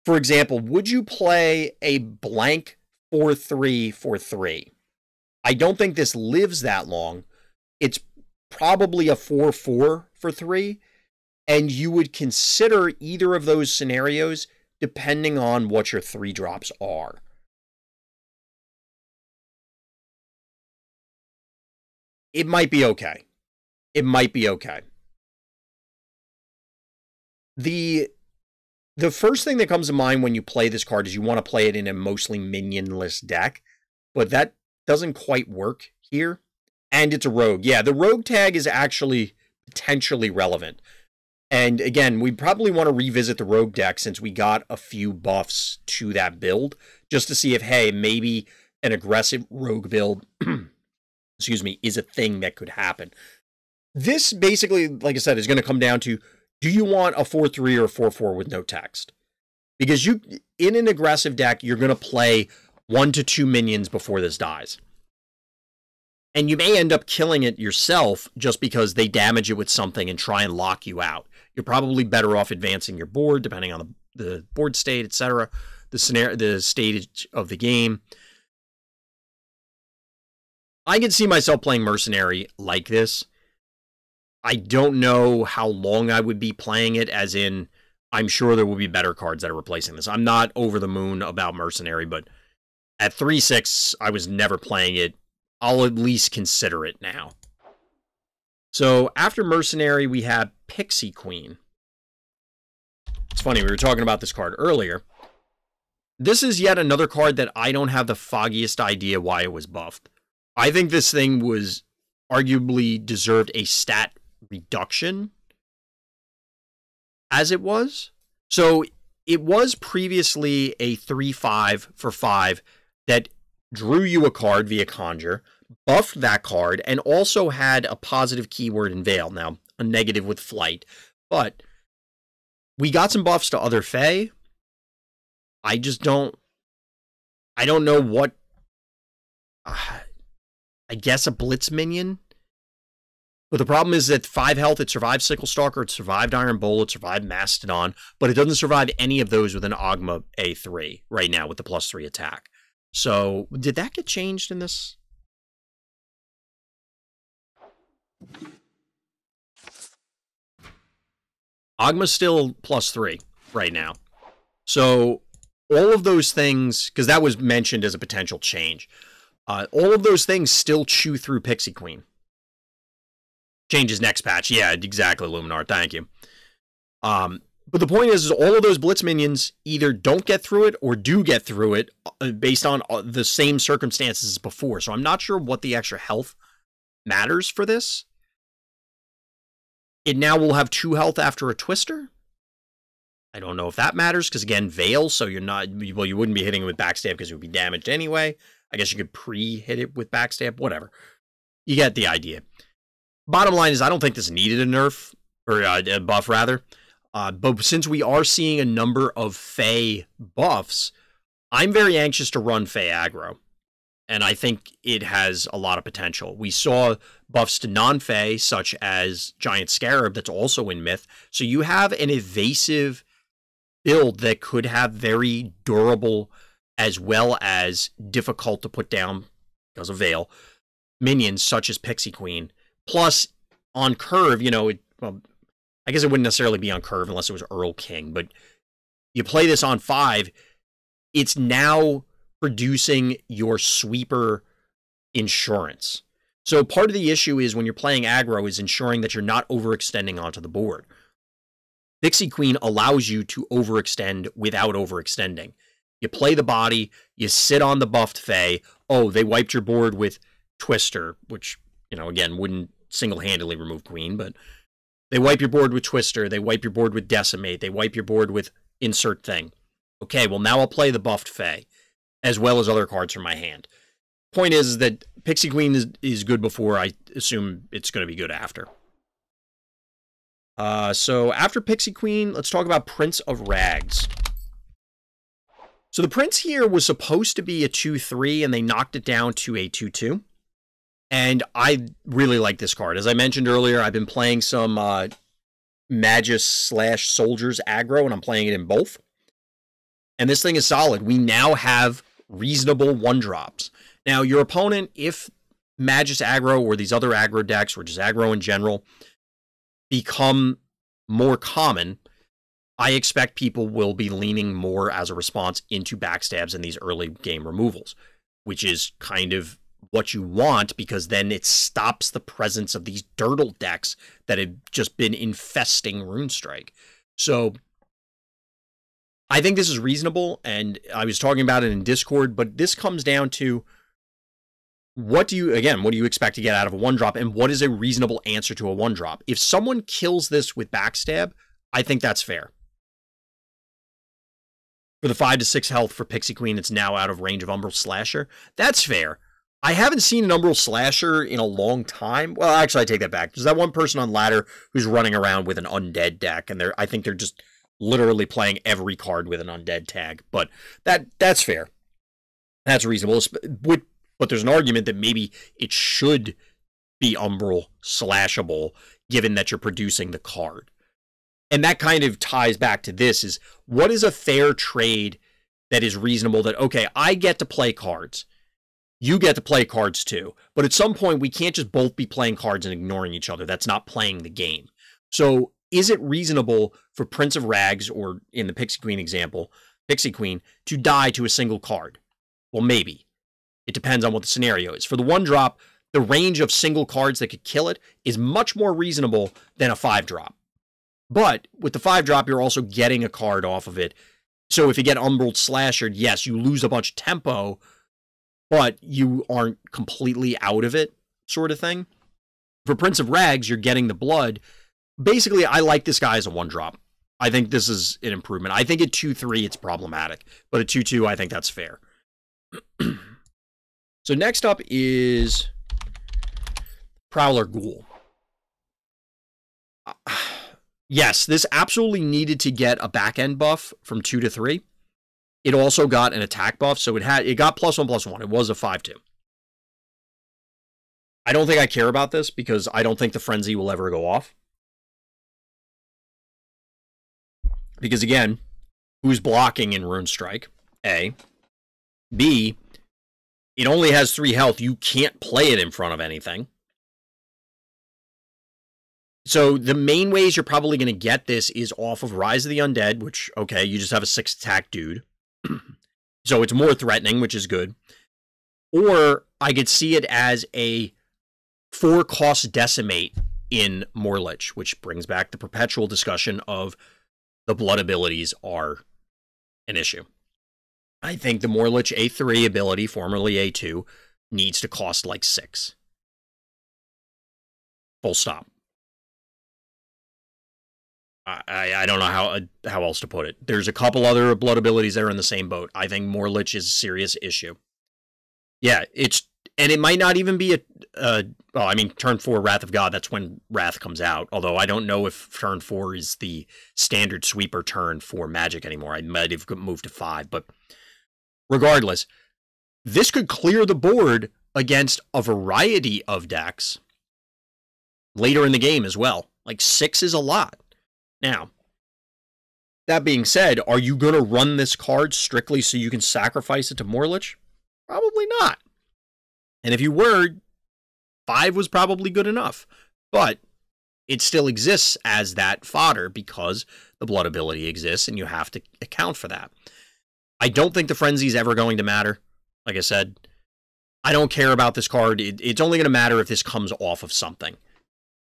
For example, would you play a blank 4-3 for 3? I don't think this lives that long. It's probably a 4-4 for 3, and you would consider either of those scenarios depending on what your 3-drops are. It might be okay. It might be okay. The first thing that comes to mind when you play this card is you want to play it in a mostly minionless deck, but that doesn't quite work here. And it's a rogue. Yeah, the rogue tag is actually potentially relevant. And again, we probably want to revisit the rogue deck since we got a few buffs to that build, just to see if, hey, maybe an aggressive rogue build, excuse me, is a thing that could happen. This basically, like I said, is going to come down to, do you want a 4-3 or 4-4 with no text? Because in an aggressive deck, you're going to play 1 to 2 minions before this dies. And you may end up killing it yourself just because they damage it with something and try and lock you out. You're probably better off advancing your board, depending on the board state, etc., the stage of the game. I can see myself playing Mercenary like this. I don't know how long I would be playing it, as in, I'm sure there will be better cards that are replacing this. I'm not over the moon about Mercenary, but at 3-6, I was never playing it. I'll at least consider it now. So after Mercenary, we have Pixie Queen. It's funny, we were talking about this card earlier. This is yet another card that I don't have the foggiest idea why it was buffed. I think this thing was arguably deserved a stat reduction as it was. So it was previously a 3-5 for 5 that drew you a card via Conjure, buffed that card, and also had a positive keyword in Veil. Now, a negative with Flight. But we got some buffs to other Fae. I don't know what... I guess a Blitz minion? But the problem is that 5 health, it survived Sickle Stalker, it survived Iron Bowl, it survived Mastodon, but it doesn't survive any of those with an Ogma A3 right now with the +3 attack. So, did that get changed in this? Ogma's still +3 right now. So, all of those things, because that was mentioned as a potential change, all of those things still chew through Pixie Queen. Changes next patch. Yeah, exactly, Luminar. Thank you. But the point is all of those Blitz minions either don't get through it or do get through it based on the same circumstances as before. So I'm not sure what the extra health matters for this. It now will have 2 health after a Twister. I don't know if that matters, because again, Veil, so you're not, well, you wouldn't be hitting it with Backstab because it would be damaged anyway. I guess you could pre-hit it with Backstab, whatever. You get the idea. Bottom line is, I don't think this needed a nerf, or a buff, rather. But since we are seeing a number of Fey buffs, I'm very anxious to run Fey aggro. And I think it has a lot of potential. We saw buffs to non-Fey, such as Giant Scarab, that's also in Myth. So you have an evasive build that could have very durable, as well as difficult to put down, because of Veil, minions such as Pixie Queen. Plus, on curve, you know, well, I guess it wouldn't necessarily be on curve unless it was Earl King, but you play this on 5, it's now producing your sweeper insurance. So part of the issue is when you're playing aggro is ensuring that you're not overextending onto the board. Pixie Queen allows you to overextend without overextending. You play the body, you sit on the buffed Fey. Oh, they wiped your board with Twister, which, you know, again, wouldn't single-handedly remove Queen, but they wipe your board with Twister, they wipe your board with Decimate, they wipe your board with Insert Thing. Okay, well, now I'll play the buffed Fey, as well as other cards from my hand. Point is that Pixie Queen is good before, I assume it's going to be good after. So after Pixie Queen, let's talk about Prince of Rags. So the Prince here was supposed to be a 2-3, and they knocked it down to a 2-2. And I really like this card. As I mentioned earlier, I've been playing some Magus/Soldiers aggro, and I'm playing it in both. And this thing is solid. We now have reasonable 1-drops. Now, your opponent, if Magus aggro or these other aggro decks, or just aggro in general, become more common, I expect people will be leaning more as a response into backstabs in these early game removals, which is kind of what you want, because then it stops the presence of these Dirtle decks that have just been infesting Runestrike. So I think this is reasonable, and I was talking about it in Discord, but this comes down to what do you expect to get out of a 1-drop, and what is a reasonable answer to a 1-drop? If someone kills this with backstab, I think that's fair. For the 5 to 6 health for Pixie Queen, it's now out of range of Umbral Slasher. That's fair. I haven't seen an Umbral Slasher in a long time. Well, actually, I take that back. There's that one person on ladder who's running around with an undead deck, and I think they're just literally playing every card with an undead tag. But that's fair. That's reasonable. But there's an argument that maybe it should be Umbral Slashable, given that you're producing the card. And that kind of ties back to this, is what is a fair trade that is reasonable, that, okay, I get to play cards. You get to play cards too. But at some point, we can't just both be playing cards and ignoring each other. That's not playing the game. So is it reasonable for Prince of Rags, or in the Pixie Queen example, Pixie Queen, to die to a single card? Well, maybe. It depends on what the scenario is. For the 1-drop, the range of single cards that could kill it is much more reasonable than a 5-drop. But with the 5-drop, you're also getting a card off of it. So if you get Umbral Slashered, yes, you lose a bunch of tempo, but you aren't completely out of it, sort of thing. For Prince of Rags, you're getting the blood. Basically, I like this guy as a 1-drop. I think this is an improvement. I think at 2-3, it's problematic. But at 2-2, I think that's fair. So next up is Prowler Ghoul. Yes, this absolutely needed to get a back-end buff from 2 to 3. It also got an attack buff, so it got +1/+1. It was a 5/2. I don't think I care about this, because I don't think the Frenzy will ever go off. Because again, who's blocking in Runestrike? A. B. It only has 3 health. You can't play it in front of anything. So the main ways you're probably going to get this is off of Rise of the Undead, which, okay, you just have a 6-attack dude. So it's more threatening, which is good. Or I could see it as a 4-cost Decimate in Morlich, which brings back the perpetual discussion of the blood abilities are an issue. I think the Morlich A3 ability, formerly A2, needs to cost like 6. Full stop. I don't know how else to put it. There's a couple other blood abilities that are in the same boat. I think Morlich is a serious issue. Yeah, and it might not even be well, I mean, turn 4 Wrath of God, that's when Wrath comes out. Although I don't know if turn 4 is the standard sweeper turn for Magic anymore. I might have moved to 5, but regardless, this could clear the board against a variety of decks later in the game as well. Like 6 is a lot. Now, that being said, are you going to run this card strictly so you can sacrifice it to Morlich? Probably not. And if you were, 5 was probably good enough. But it still exists as that fodder because the blood ability exists and you have to account for that. I don't think the Frenzy is ever going to matter. Like I said, I don't care about this card. It's only going to matter if this comes off of something.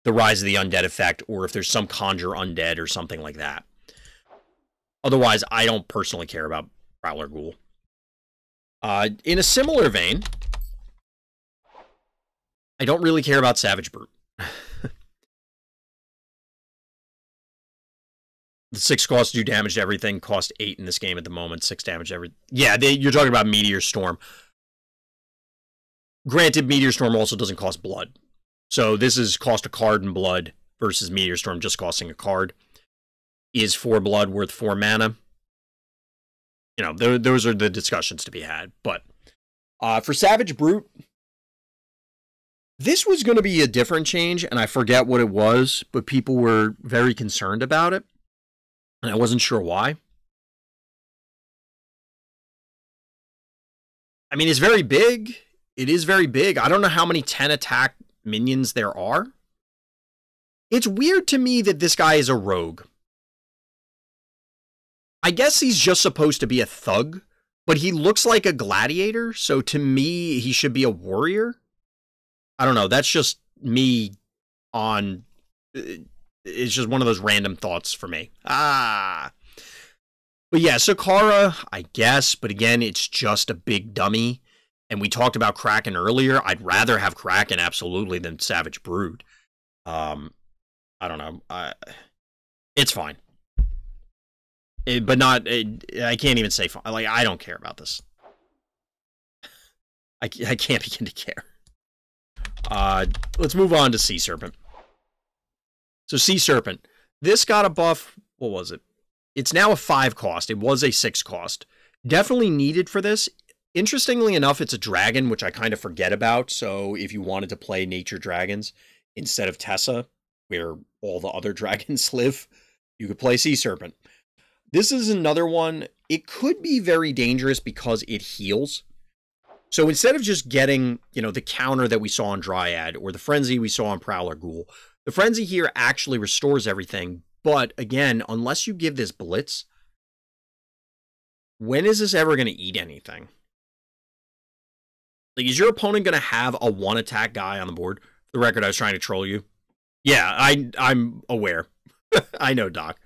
The Rise of the Undead effect, or if there's some Conjure Undead or something like that. Otherwise, I don't personally care about Prowler Ghoul. In a similar vein, I don't really care about Savage Brute. The 6 costs do damage to everything. Cost 8 in this game at the moment. 6 damage to everything. Yeah, you're talking about Meteor Storm. Granted, Meteor Storm also doesn't cost blood. So this is cost a card and blood versus Meteor Storm just costing a card. Is 4 blood worth 4 mana? You know, those are the discussions to be had. But for Savage Brute, this was going to be a different change, and I forget what it was, but people were very concerned about it, and I wasn't sure why. I mean, it's very big. It is very big. I don't know how many 10 attack minions there are. It's weird to me that this guy is a rogue. I guess he's just supposed to be a thug, but he looks like a gladiator, so to me, he should be a warrior. I don't know, that's just me on... It's just one of those random thoughts for me. But yeah, Sakara, I guess, but again, it's just a big dummy. And we talked about Kraken earlier. I'd rather have Kraken, absolutely, than Savage Brood. I don't know. It's fine. But not... I can't even say fine. Like, I don't care about this. I can't begin to care. Let's move on to Sea Serpent. So, Sea Serpent. This got a buff... What was it? It's now a 5 cost. It was a 6 cost. Definitely needed for this. Interestingly enough, it's a dragon, which I kind of forget about. So if you wanted to play nature dragons instead of Tessa, where all the other dragons live, you could play Sea Serpent. This is another one. It could be very dangerous because it heals. So instead of just getting, you know, the counter that we saw on Dryad or the Frenzy we saw on Prowler Ghoul, the Frenzy here actually restores everything. But again, unless you give this Blitz, when is this ever going to eat anything? Like, is your opponent going to have a 1-attack guy on the board? For the record, I was trying to troll you. Yeah, I'm aware. I know, Doc.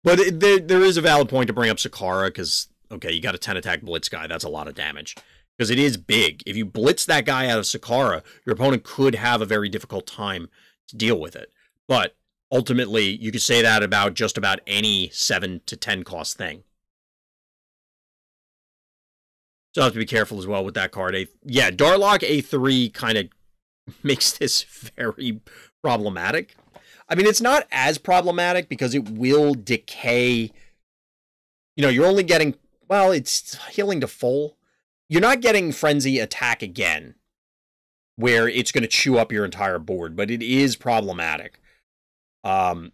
But there is a valid point to bring up Sakara, because, okay, you got a 10-attack Blitz guy. That's a lot of damage. Because it is big. If you Blitz that guy out of Sakara, your opponent could have a very difficult time to deal with it. But, ultimately, you could say that about just about any 7 to 10 cost thing. So I have to be careful as well with that card. Yeah, Darlock A3 kind of makes this very problematic. I mean, it's not as problematic because it will decay. You know, you're only getting, well, it's healing to full. You're not getting Frenzy attack again, where it's going to chew up your entire board, but it is problematic. I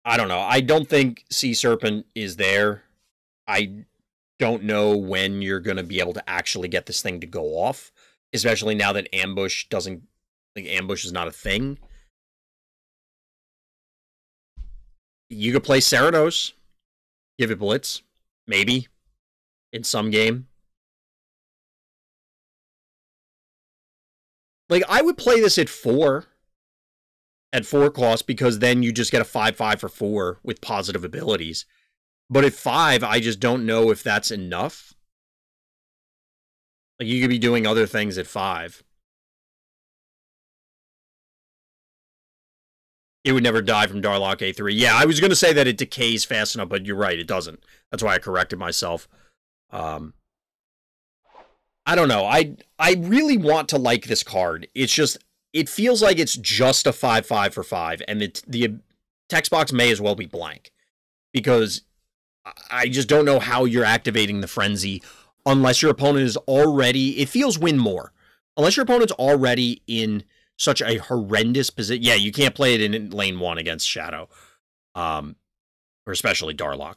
don't know. I don't think Sea Serpent is there. I don't know when you're going to be able to actually get this thing to go off, especially now that Ambush doesn't, like, Ambush is not a thing. You could play Cerados, give it Blitz, maybe, in some game. Like, I would play this at 4 cost, because then you just get a 5/5 for 4 with positive abilities. But at 5, I just don't know if that's enough. Like, you could be doing other things at 5. It would never die from Darlock A3. Yeah, I was going to say that it decays fast enough, but you're right, it doesn't. That's why I corrected myself. I don't know. I really want to like this card. It's just, it feels like it's just a 5/5 for 5, and the text box may as well be blank. Because I just don't know how you're activating the Frenzy unless your opponent is already, it feels win more. Unless your opponent's already in such a horrendous position. Yeah, you can't play it in lane 1 against Shadow. Or especially Darlock.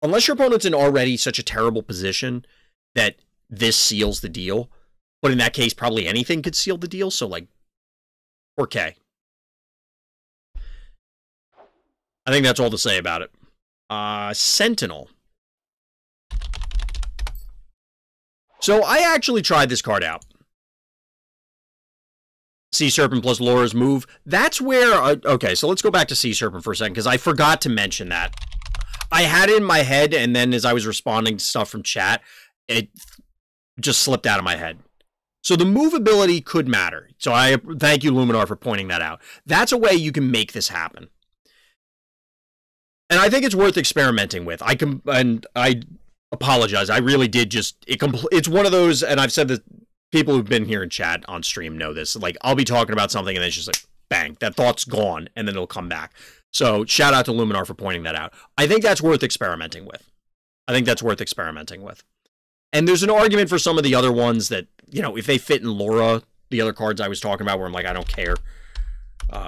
Unless your opponent's in already such a terrible position that this seals the deal. But in that case, probably anything could seal the deal. So, like, 4K. I think that's all to say about it. Sentinel. So, I actually tried this card out. Sea Serpent plus Laura's move. That's where... okay, so let's go back to Sea Serpent for a second, because I forgot to mention that. I had it in my head, and then as I was responding to stuff from chat, it just slipped out of my head. So the move ability could matter. So I thank you, Luminar, for pointing that out. That's a way you can make this happen. And I think it's worth experimenting with. I apologize. I really did just... It's one of those, and I've said that people who've been here in chat on stream know this. Like, I'll be talking about something, and then it's just like, bang, that thought's gone, and then it'll come back. So shout out to Luminar for pointing that out. I think that's worth experimenting with. And there's an argument for some of the other ones that, you know, if they fit in Laura, the other cards I was talking about where I'm like, I don't care.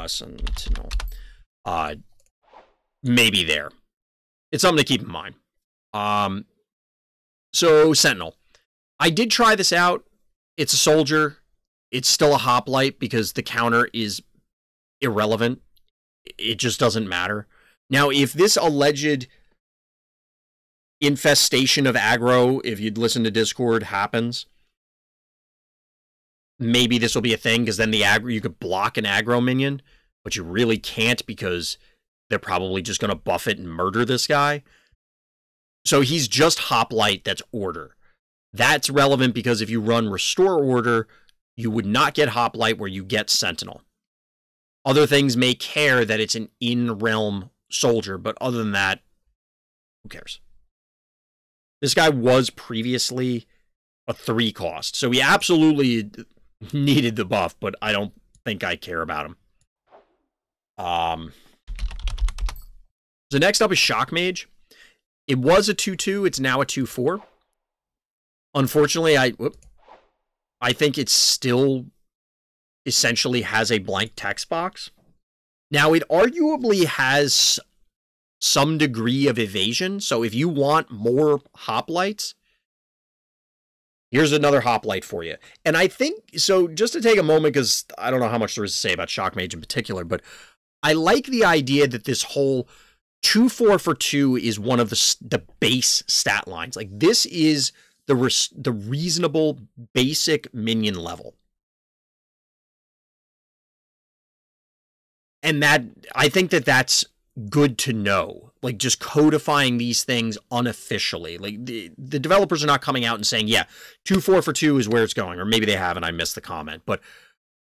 Sentinel. Maybe there. It's something to keep in mind. So, Sentinel. I did try this out. It's a soldier. It's still a hoplite because the counter is irrelevant. It just doesn't matter. Now, if this alleged infestation of aggro, if you'd listen to Discord, happens, maybe this will be a thing, because then the aggro, you could block an aggro minion, but you really can't because they're probably just going to buff it and murder this guy. So he's just hoplite that's order. That's relevant because if you run Restore Order, you would not get hoplite where you get Sentinel. Other things may care that it's an in-realm soldier, but other than that, who cares? This guy was previously a 3 cost, so he absolutely needed the buff, but I don't think I care about him. So next up is Shock Mage. It was a 2/2, it's now a 2/4. Unfortunately, I think it still essentially has a blank text box. Now, it arguably has some degree of evasion, so if you want more hoplites, here's another hoplite for you. And I think, so just to take a moment, because I don't know how much there is to say about Shock Mage in particular, but I like the idea that this whole 2/4 for 2 is one of the base stat lines. Like, this is the reasonable basic minion level. And that, I think that that's good to know. Like, just codifying these things unofficially. Like, the developers are not coming out and saying, yeah, 2/4 for 2 is where it's going. Or maybe they have and I missed the comment. But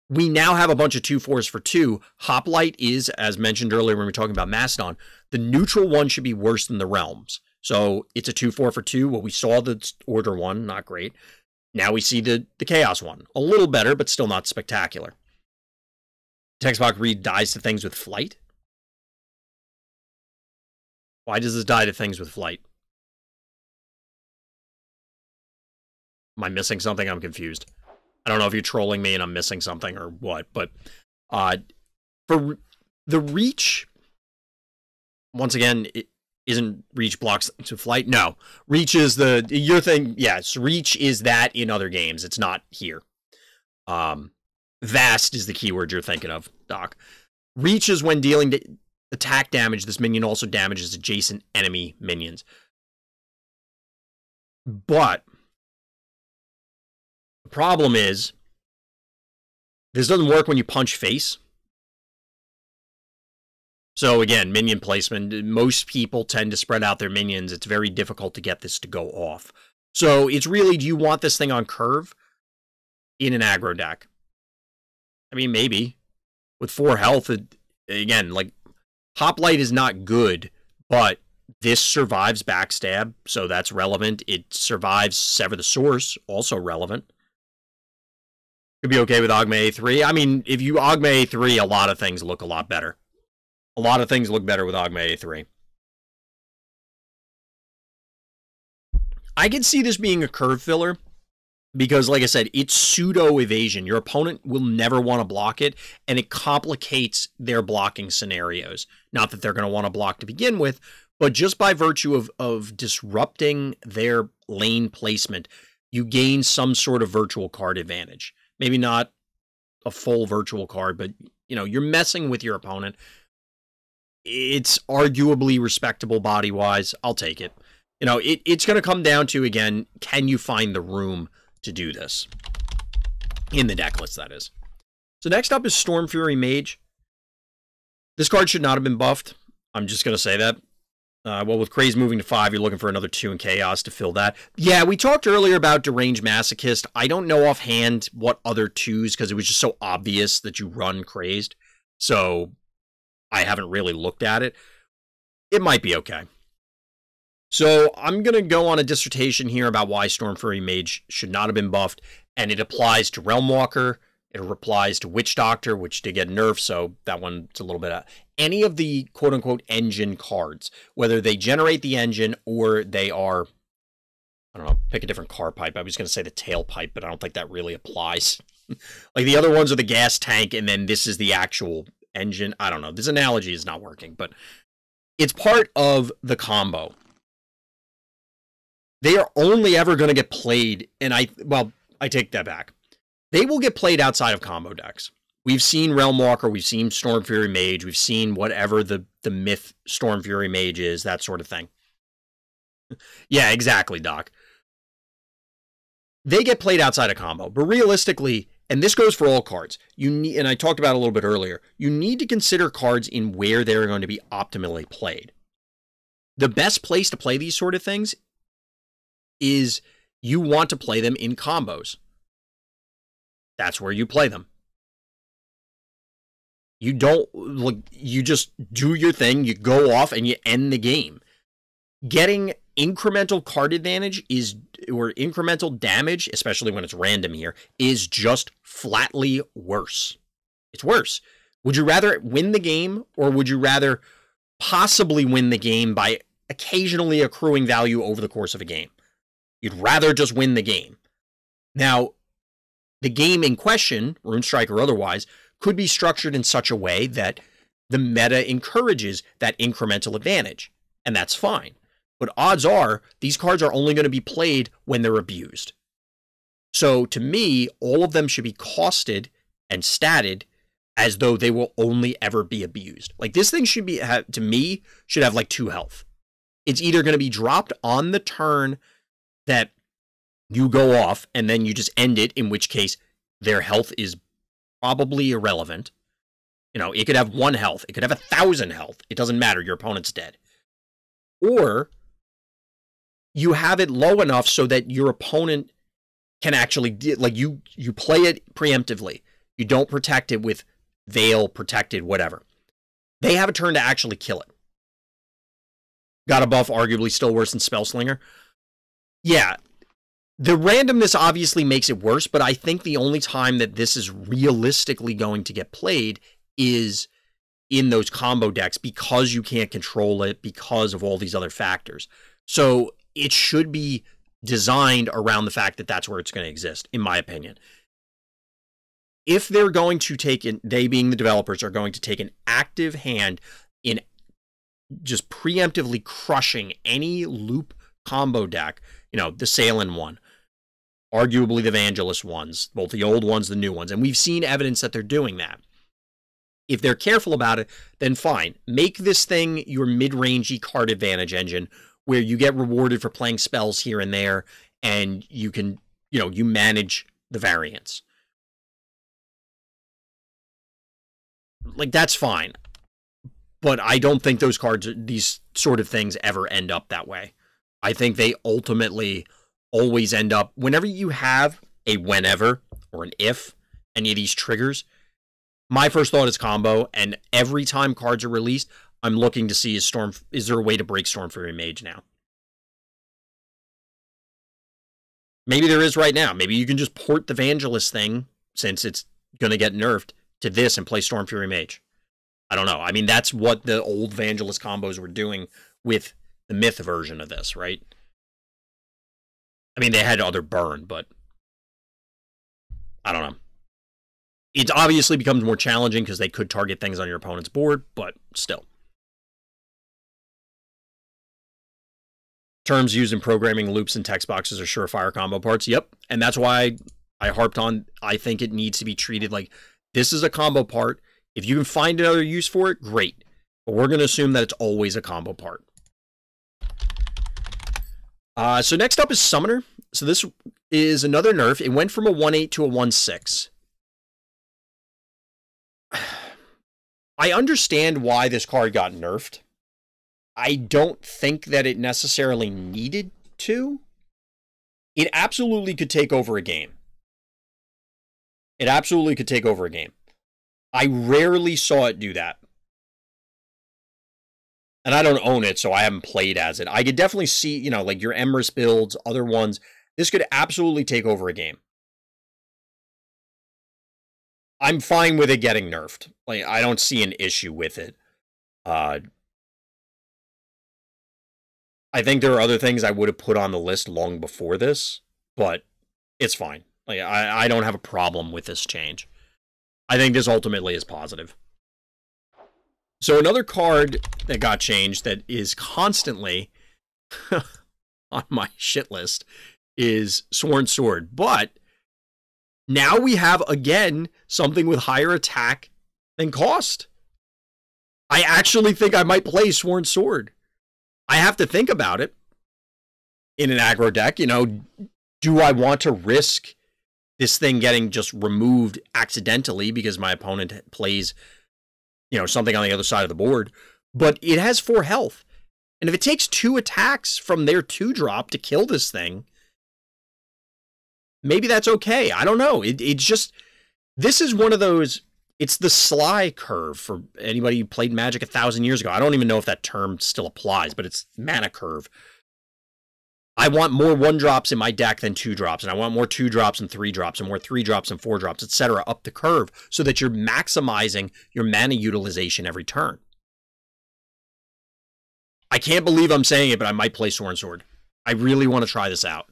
we now have a bunch of 2/4s for 2. Hoplite is, as mentioned earlier when we were talking about Mastodon, the neutral one should be worse than the realms. So it's a 2/4 for 2. Well, we saw the order one, not great. Now we see the chaos one. A little better, but still not spectacular. Text box read dies to things with flight. Why does this die to things with flight? Am I missing something? I'm confused. I don't know if you're trolling me and I'm missing something or what, but for the reach, once again, it isn't reach blocks to flight. No, reach is your thing. Yes, reach is that in other games. It's not here. Vast is the keyword you're thinking of, Doc. Reach is when dealing attack damage. This minion also damages adjacent enemy minions. But the problem is, this doesn't work when you punch face. So again, minion placement. Most people tend to spread out their minions. It's very difficult to get this to go off. So it's really, do you want this thing on curve in an aggro deck? I mean, maybe. With 4 health, again, like, Hoplite is not good, but this survives Backstab, so that's relevant. It survives Sever the Source, also relevant. Could be okay with Ogma A3. I mean, if you Ogma A3, a lot of things look a lot better. A lot of things look better with Ogma A3. I can see this being a curve filler because, like I said, it's pseudo-evasion. Your opponent will never want to block it, and it complicates their blocking scenarios. Not that they're going to want to block to begin with, but just by virtue of disrupting their lane placement, you gain some sort of virtual card advantage. Maybe not a full virtual card, but, you know, you're messing with your opponent. It's arguably respectable body-wise. I'll take it. You know, it's going to come down to, again, can you find the room to do this? In the deck list, that is. So next up is Stormfury Mage. This card should not have been buffed. I'm just going to say that. Well, with Crazed moving to 5, you're looking for another 2 in Chaos to fill that. Yeah, we talked earlier about Deranged Masochist. I don't know offhand what other 2s, because it was just so obvious that you run Crazed. So I haven't really looked at it. It might be okay. So I'm going to go on a dissertation here about why Stormfury Mage should not have been buffed, and it applies to Realmwalker, it applies to Witch Doctor, which did get nerfed, so that one's a little bit out. Any of the quote-unquote engine cards, whether they generate the engine or they are, I don't know, pick a different car pipe. I was going to say the tailpipe, but I don't think that really applies. Like, the other ones are the gas tank, and then this is the actual engine. I don't know. This analogy is not working, but it's part of the combo. They are only ever going to get played, and I take that back. They will get played outside of combo decks. We've seen Realmwalker, we've seen Stormfury Mage, we've seen whatever the myth Stormfury Mage is, that sort of thing. Yeah, exactly, Doc. They get played outside of combo, but realistically, and this goes for all cards, you need, and I talked about it a little bit earlier, you need to consider cards in where they're going to be optimally played. The best place to play these sort of things is you want to play them in combos. That's where you play them. You don't, like, you just do your thing, you go off, and you end the game. Getting incremental card advantage is, or incremental damage, especially when it's random here, is just flatly worse. It's worse. Would you rather win the game, or would you rather possibly win the game by occasionally accruing value over the course of a game? You'd rather just win the game. Now, the game in question, Runestrike or otherwise, could be structured in such a way that the meta encourages that incremental advantage, and that's fine. But odds are, these cards are only going to be played when they're abused. So, to me, all of them should be costed and statted as though they will only ever be abused. Like, this thing should be, to me, should have like 2 health. It's either going to be dropped on the turn that you go off, and then you just end it, in which case their health is probably irrelevant. You know, it could have 1 health. It could have 1,000 health. It doesn't matter. Your opponent's dead. Or you have it low enough so that your opponent can actually, like, you play it preemptively. You don't protect it with Veil, Protected, whatever. They have a turn to actually kill it. Got a buff, arguably still worse than Spellslinger. Yeah, the randomness obviously makes it worse, but I think the only time that this is realistically going to get played is in those combo decks because you can't control it because of all these other factors. So it should be designed around the fact that that's where it's going to exist, in my opinion. If they're going to take it, they being the developers, are going to take an active hand in just preemptively crushing any loop combo deck, you know, the Salen one, arguably the Evangelist ones, both the old ones, the new ones, and we've seen evidence that they're doing that. If they're careful about it, then fine. Make this thing your mid-rangey card advantage engine where you get rewarded for playing spells here and there, and you can, you know, you manage the variance. Like, that's fine. But I don't think those cards, these sort of things, ever end up that way. I think they ultimately always end up, whenever you have a whenever or an if, any of these triggers, My first thought is combo, and every time cards are released, I'm looking to see is there a way to break Stormfury Mage now? Maybe there is right now. Maybe you can just port the Vangelist thing, since it's going to get nerfed, to this and play Stormfury Mage. I don't know. I mean, that's what the old Vangelist combos were doing with the Myth version of this, right? I mean, they had other burn, but I don't know. It obviously becomes more challenging because they could target things on your opponent's board, but still. Terms used in programming loops and text boxes are surefire combo parts. Yep. And that's why I harped on, I think it needs to be treated like this is a combo part. If you can find another use for it, great. But we're going to assume that it's always a combo part. So next up is Summoner. So this is another nerf. It went from a 1/8 to a 1/6. I understand why this card got nerfed. I don't think that it necessarily needed to. It absolutely could take over a game. It absolutely could take over a game. I rarely saw it do that. And I don't own it, so I haven't played as it. I could definitely see, you know, like your Emrys builds, other ones. This could absolutely take over a game. I'm fine with it getting nerfed. Like, I don't see an issue with it. I think there are other things I would have put on the list long before this, but it's fine. Like, I don't have a problem with this change. I think this ultimately is positive. So another card that got changed that is constantly on my shit list is Sworn Sword. But now we have, again, something with higher attack than cost. I actually think I might play Sworn Sword. I have to think about it in an aggro deck. You know, do I want to risk this thing getting just removed accidentally because my opponent plays, you know, something on the other side of the board? But it has 4 health. And if it takes 2 attacks from their 2-drop to kill this thing, maybe that's okay. I don't know. It's just, this is one of those, it's the Sly curve for anybody who played Magic 1,000 years ago. I don't even know if that term still applies, but it's mana curve. I want more 1-drops in my deck than 2-drops, and I want more 2-drops and 3-drops, and more 3-drops and 4-drops, etc. up the curve, so that you're maximizing your mana utilization every turn. I can't believe I'm saying it, but I might play Sworn Sword. I really want to try this out.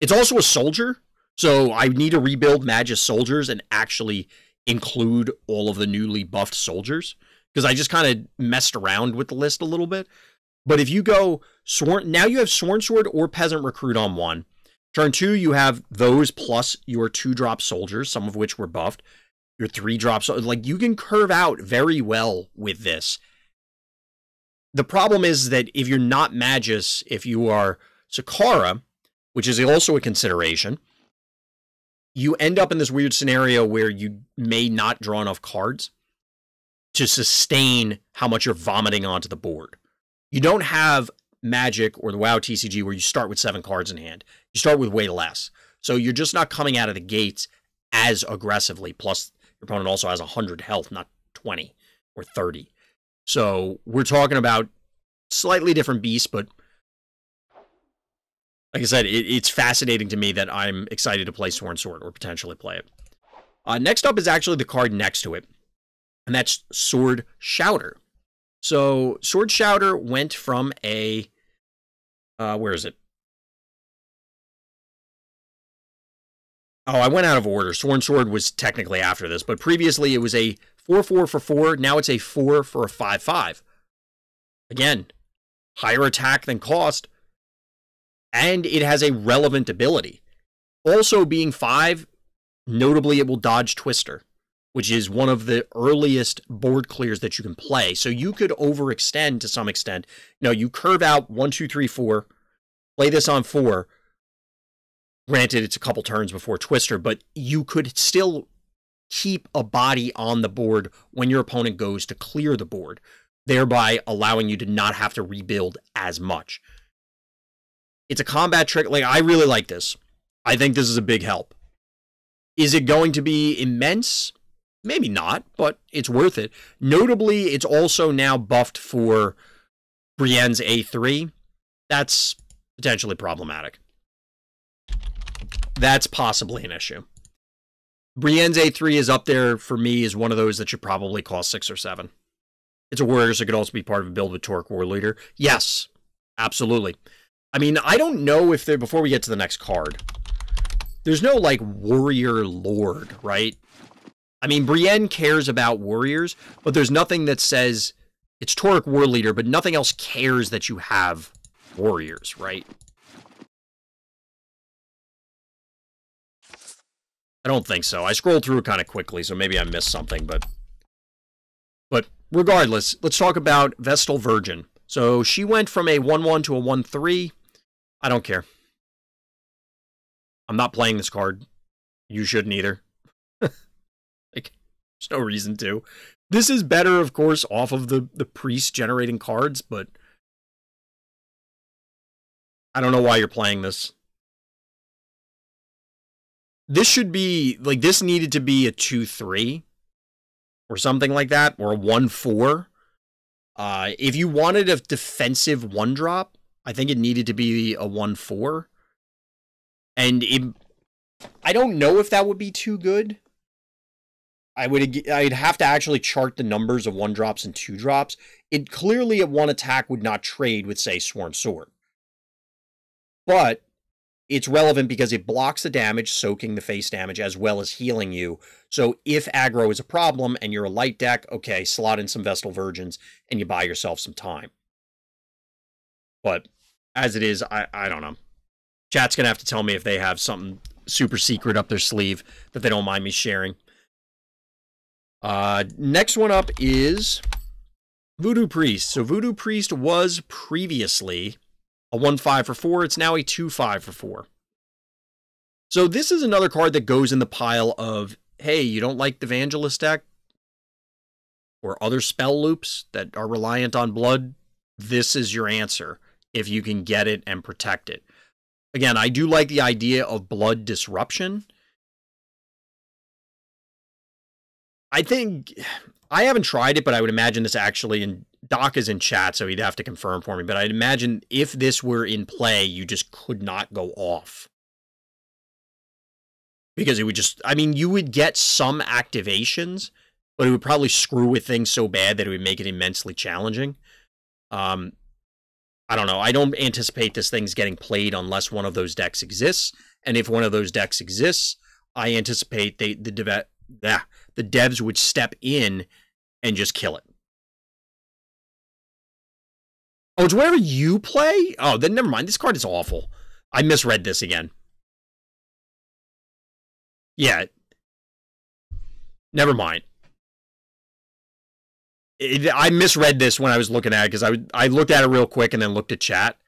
It's also a soldier, so I need to rebuild Magus soldiers and actually include all of the newly buffed soldiers, because I just kind of messed around with the list a little bit. But if you go Sworn, now you have Sworn Sword or Peasant Recruit on 1. Turn 2, you have those plus your 2-drop soldiers, some of which were buffed. Your 3-drops, like, you can curve out very well with this. The problem is that if you're not Magus, if you are Sakara, which is also a consideration, you end up in this weird scenario where you may not draw enough cards to sustain how much you're vomiting onto the board. You don't have Magic or the WoW TCG where you start with 7 cards in hand. You start with way less. So you're just not coming out of the gates as aggressively. Plus, your opponent also has 100 health, not 20 or 30. So we're talking about slightly different beasts, but like I said, it's fascinating to me that I'm excited to play Sworn Sword or potentially play it. Next up is actually the card next to it, and that's Sword Shouter. So Sword Shouter went from a, where is it? Oh, I went out of order. Sworn Sword was technically after this, but previously it was a 4/4 for 4. Now it's a 4 for a 5/5. Again, higher attack than cost, and it has a relevant ability. Also being 5, notably it will dodge Twister, which is one of the earliest board clears that you can play. So you could overextend to some extent. You know, you curve out 1, 2, 3, 4, play this on 4. Granted, it's a couple turns before Twister, but you could still keep a body on the board when your opponent goes to clear the board, thereby allowing you to not have to rebuild as much. It's a combat trick. Like, I really like this. I think this is a big help. Is it going to be immense? Maybe not, but it's worth it. Notably, it's also now buffed for Brienne's A3. That's potentially problematic. That's possibly an issue. Brienne's A3 is up there for me as one of those that should probably cost 6 or 7. It's a warrior, so it could also be part of a build with Torque War Leader. Yes, absolutely. I mean, I don't know if there, before we get to the next card, there's no, like, warrior lord, right? I mean, Brienne cares about warriors, but there's nothing that says it's Torque War Leader, but nothing else cares that you have warriors, right? I don't think so. I scrolled through it kind of quickly, so maybe I missed something, but regardless, let's talk about Vestal Virgin. So she went from a 1-1 to a 1-3. I don't care. I'm not playing this card. You shouldn't either. Like, there's no reason to. This is better, of course, off of the priest generating cards, but I don't know why you're playing this. This should be, like, this needed to be a 2-3 or something like that, or a 1-4. If you wanted a defensive 1-drop, I think it needed to be a 1-4. And I don't know if that would be too good. I'd have to actually chart the numbers of 1-drops and 2-drops. It clearly at 1 attack would not trade with, say, Swarm Sword. But it's relevant because it blocks the damage, soaking the face damage, as well as healing you. So if aggro is a problem and you're a light deck, okay, slot in some Vestal Virgins and you buy yourself some time. But as it is, I don't know. Chat's going to have to tell me if they have something super secret up their sleeve that they don't mind me sharing. Next one up is Voodoo Priest. So Voodoo Priest was previously a 1-5 for 4. It's now a 2-5 for 4. So this is another card that goes in the pile of, hey, you don't like the Evangelist deck or other spell loops that are reliant on blood? This is your answer if you can get it and protect it. Again, I do like the idea of blood disruption. I think, I haven't tried it, but I would imagine this actually, and Doc is in chat, so he'd have to confirm for me, but I'd imagine if this were in play, you just could not go off. Because it would just, I mean, you would get some activations, but it would probably screw with things so bad that it would make it immensely challenging. I don't know. I don't anticipate this thing's getting played unless one of those decks exists. And if one of those decks exists, I anticipate the devs would step in and just kill it. Oh, it's whatever you play? Oh, then never mind. This card is awful. I misread this again. Yeah. Never mind. I misread this when I was looking at it, because I looked at it real quick and then looked at chat.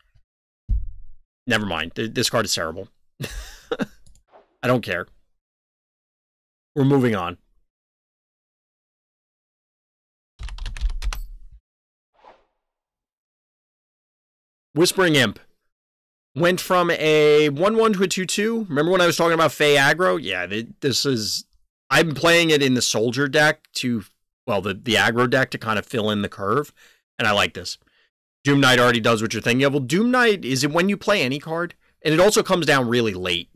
Never mind. This card is terrible. I don't care. We're moving on. Whispering Imp went from a 1-1 to a 2-2. Remember when I was talking about Fey aggro? Yeah, this is... I'm playing it in the Soldier deck to... Well, the aggro deck to kind of fill in the curve. And I like this. Doom Knight already does what you're thinking of. Well, Doom Knight, is it when you play any card? And it also comes down really late.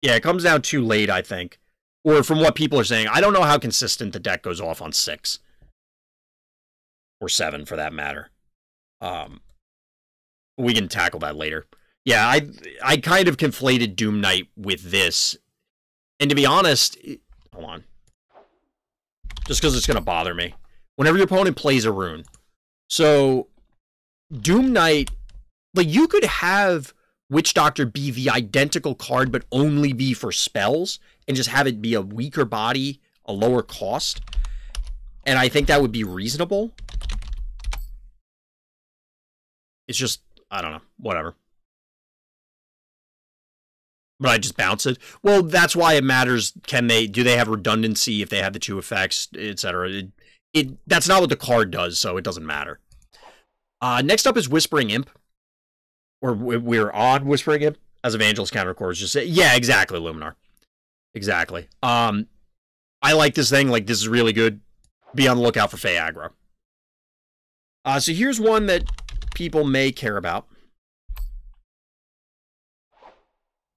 Yeah, it comes down too late, I think. Or from what people are saying. I don't know how consistent the deck goes off on 6. Or 7, for that matter. We can tackle that later. Yeah, I kind of conflated Doom Knight with this. And to be honest... Hold on. Just because it's going to bother me. Whenever your opponent plays a rune. So, Doom Knight... Like, you could have Witch Doctor be the identical card, but only be for spells. And just have it be a weaker body, a lower cost. And I think that would be reasonable. It's just, I don't know, whatever. But I just bounce it. Well, that's why it matters. Do they have redundancy if they have the 2 effects, etc. That's not what the card does, so it doesn't matter. Next up is Whispering Imp. Or we're on Whispering Imp as Evangelist counter cores. Just say, yeah, exactly, Luminar. Exactly. I like this thing. Like, this is really good. Be on the lookout for Fey aggro. So here's one that people may care about.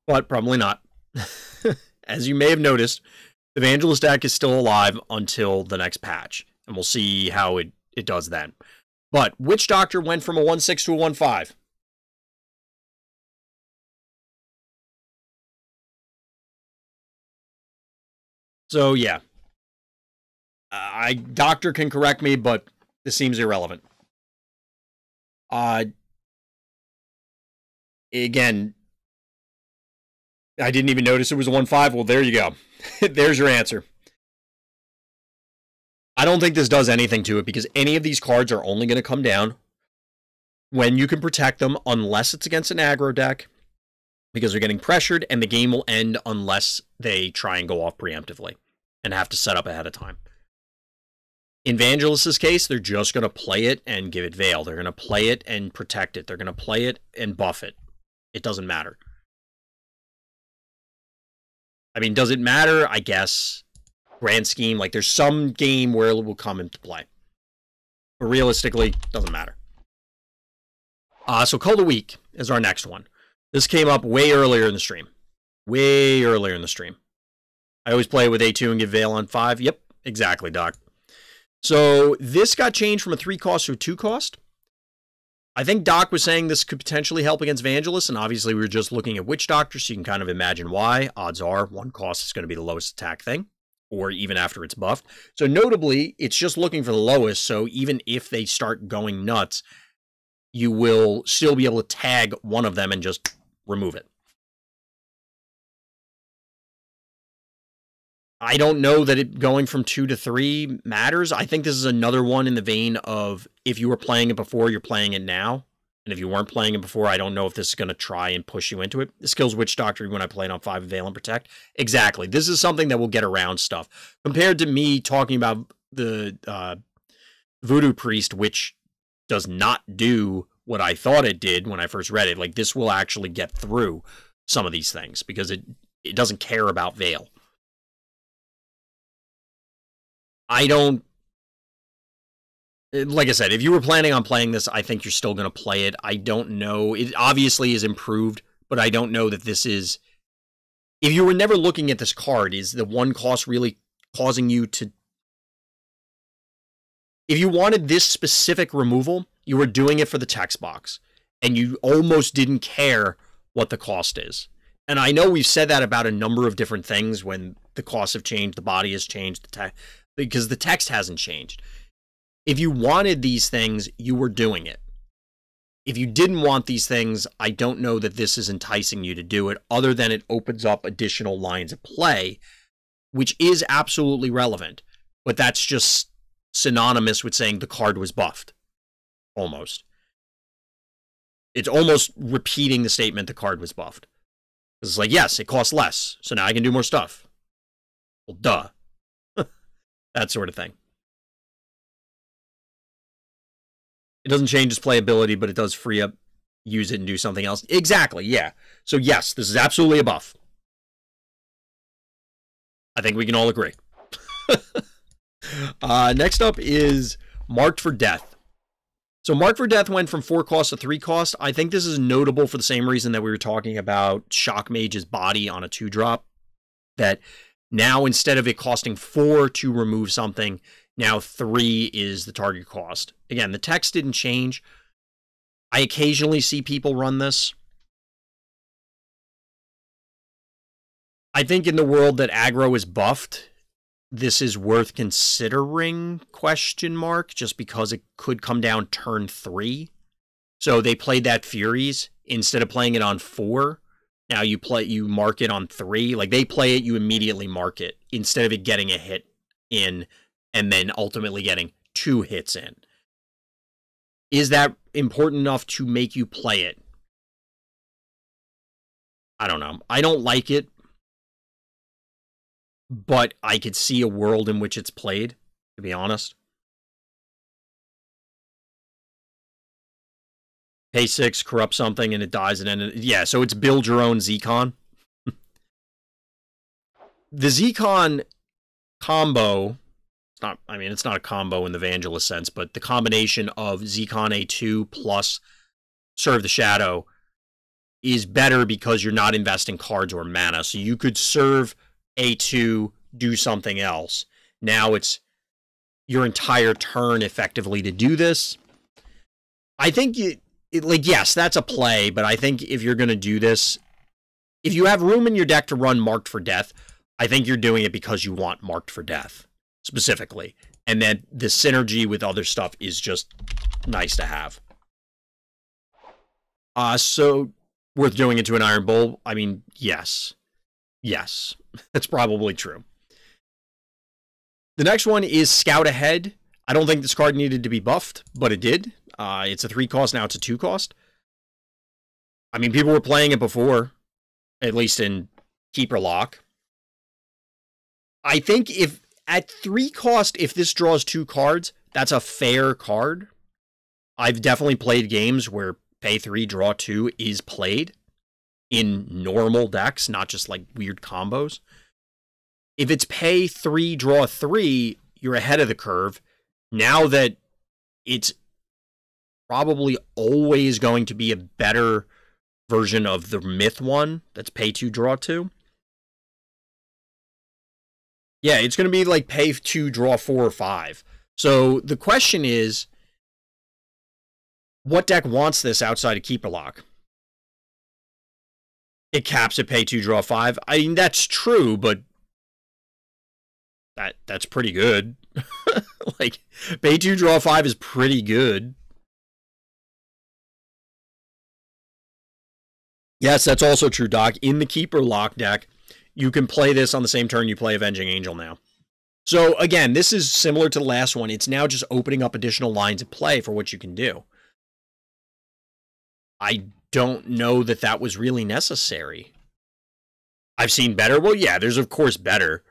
But probably not. As you may have noticed, the Evangelist deck is still alive until the next patch. And we'll see how it does then. But Witch Doctor went from a 1/6 to a 1/5. So, yeah. Doctor can correct me, but this seems irrelevant. Again, I didn't even notice it was a 1/5. Well, there you go. There's your answer. I don't think this does anything to it because any of these cards are only going to come down when you can protect them unless it's against an aggro deck because they're getting pressured and the game will end unless they try and go off preemptively and have to set up ahead of time. In Evangelist's case, they're just going to play it and give it Veil. They're going to play it and protect it. They're going to play it and buff it. It doesn't matter. I mean, does it matter? I guess. Grand scheme, like there's some game where it will come into play. But realistically, doesn't matter. So Cull the Weak is our next one. This came up way earlier in the stream. Way earlier in the stream. I always play with A2 and give Veil on 5. Yep, exactly, Doc. So this got changed from a 3-cost to a 2-cost. I think Doc was saying this could potentially help against Evangelist, and obviously we were just looking at Witch Doctor, so you can kind of imagine why. Odds are 1 cost is going to be the lowest attack thing, or even after it's buffed. So notably, it's just looking for the lowest, so even if they start going nuts, you will still be able to tag one of them and just remove it. I don't know that it going from 2 to 3 matters. I think this is another one in the vein of if you were playing it before, you're playing it now. And if you weren't playing it before, I don't know if this is going to try and push you into it. This kills Witch Doctor when I played on 5 Veil and Protect. Exactly. This is something that will get around stuff. Compared to me talking about the Voodoo Priest, which does not do what I thought it did when I first read it. Like, this will actually get through some of these things because it doesn't care about Veil. I don't, like I said, if you were planning on playing this, I think you're still going to play it. I don't know. It obviously is improved, but I don't know that this is, if you were never looking at this card, is the 1 cost really causing you to, if you wanted this specific removal, you were doing it for the text box, and you almost didn't care what the cost is. And I know we've said that about a number of different things when the costs have changed, the body has changed, because the text hasn't changed. If you wanted these things, you were doing it. If you didn't want these things, I don't know that this is enticing you to do it, other than it opens up additional lines of play, which is absolutely relevant. But that's just synonymous with saying the card was buffed. Almost. It's almost repeating the statement the card was buffed. It's like, yes, it costs less, so now I can do more stuff. Well, duh. That sort of thing. It doesn't change its playability, but it does free up, use it, and do something else. Exactly, yeah. So yes, this is absolutely a buff. I think we can all agree. Next up is Marked for Death. So Marked for Death went from 4 cost to 3 cost. I think this is notable for the same reason that we were talking about Shock Mage's body on a 2-drop. That now, instead of it costing 4 to remove something, now 3 is the target cost. Again, the text didn't change. I occasionally see people run this. I think in the world that aggro is buffed, this is worth considering, question mark, just because it could come down turn 3. So they played that Furies instead of playing it on 4. Now you mark it on 3. Like, they play it, you immediately mark it instead of it getting a hit in and then ultimately getting 2 hits in. Is that important enough to make you play it? I don't know. I don't like it, but I could see a world in which it's played, to be honest. Pay 6, corrupt something, and it dies, and then yeah, so it's build your own Zcon. The Zcon combo, it's not, I mean, it's not a combo in the Vangelist sense, but the combination of Zcon A2 plus Serve the Shadow is better because you're not investing cards or mana. So you could serve A2, do something else. Now it's your entire turn effectively to do this. I think, like, yes, that's a play, but I think if you're going to do this, if you have room in your deck to run Marked for Death, I think you're doing it because you want Marked for Death, specifically. And then the synergy with other stuff is just nice to have. So, worth doing into an Iron Bowl? I mean, yes. Yes, that's probably true. The next one is Scout Ahead. I don't think this card needed to be buffed, but it did. It's a 3 cost, now it's a 2 cost. I mean, people were playing it before, at least in Keeper Lock. I think if at 3 cost, if this draws 2 cards, that's a fair card. I've definitely played games where pay 3, draw 2 is played in normal decks, not just like weird combos. If it's pay 3, draw 3, you're ahead of the curve. Now that it's probably always going to be a better version of the Myth one, that's pay 2, draw 2. Yeah, it's going to be like pay 2, draw 4 or 5. So the question is, what deck wants this outside of Keeper Lock? It caps at pay 2, draw 5. I mean, that's true, but that's pretty good. Like, pay 2, draw 5 is pretty good. Yes, that's also true, Doc. In the Keeper Lock deck, you can play this on the same turn you play Avenging Angel now. So, again, this is similar to the last one. It's now just opening up additional lines of play for what you can do. I don't know that that was really necessary. I've seen better. Well, yeah, there's of course better.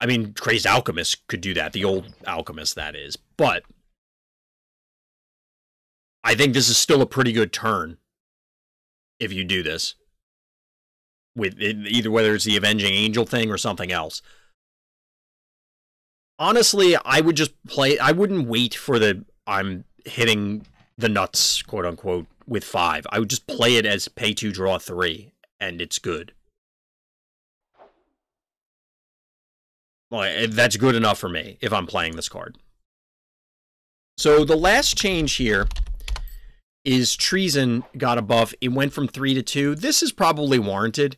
I mean, Crazed Alchemist could do that. The old Alchemist, that is. But I think this is still a pretty good turn if you do this. With either whether it's the Avenging Angel thing or something else. Honestly, I would just play. I wouldn't wait for the I'm hitting the nuts, quote unquote, with 5. I would just play it as pay 2, draw 3, and it's good. Well, that's good enough for me if I'm playing this card. So the last change here is Treason got a buff. It went from 3 to 2. This is probably warranted.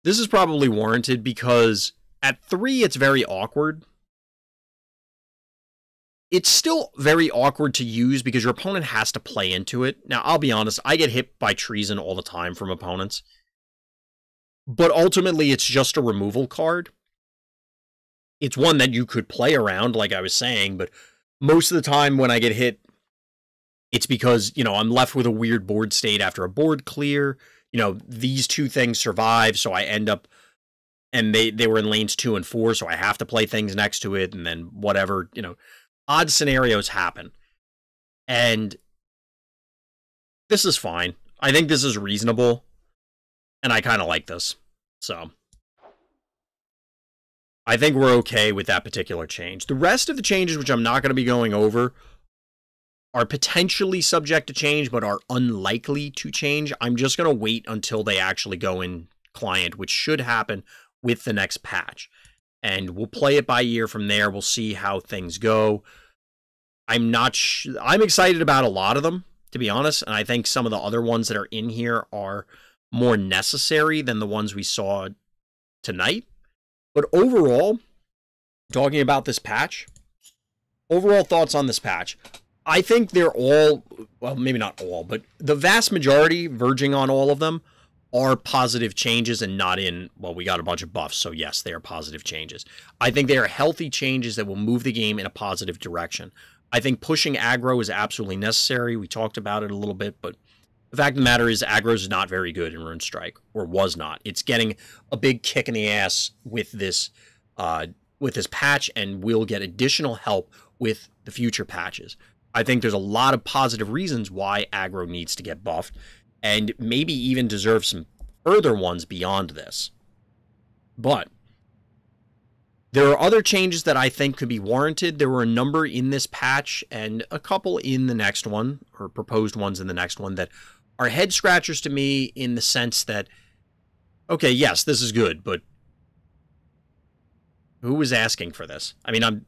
This is probably warranted because at 3, it's very awkward. It's still very awkward to use because your opponent has to play into it. Now, I'll be honest, I get hit by Treason all the time from opponents. But ultimately, it's just a removal card. It's one that you could play around, like I was saying, but most of the time when I get hit, it's because, you know, I'm left with a weird board state after a board clear. You know, these 2 things survive, so I end up, and they were in lanes 2 and 4, so I have to play things next to it, and then whatever, you know, odd scenarios happen. And this is fine. I think this is reasonable. And I kind of like this. So I think we're okay with that particular change. The rest of the changes, which I'm not going to be going over, are potentially subject to change, but are unlikely to change. I'm just going to wait until they actually go in client, which should happen with the next patch. And we'll play it by ear from there. We'll see how things go. I'm excited about a lot of them, to be honest. And I think some of the other ones that are in here are more necessary than the ones we saw tonight. But overall, talking about this patch, overall thoughts on this patch. I think they're all, well, maybe not all, but the vast majority, verging on all of them, are positive changes and not in, well, we got a bunch of buffs, so yes, they are positive changes. I think they are healthy changes that will move the game in a positive direction. I think pushing aggro is absolutely necessary. We talked about it a little bit, but the fact of the matter is aggro is not very good in Runestrike, or was not. It's getting a big kick in the ass with this patch, and will get additional help with the future patches. I think there's a lot of positive reasons why aggro needs to get buffed, and maybe even deserve some further ones beyond this. But there are other changes that I think could be warranted. There were a number in this patch and a couple in the next one, or proposed ones in the next one, that are head scratchers to me in the sense that, okay, yes, this is good, but who was asking for this? I mean,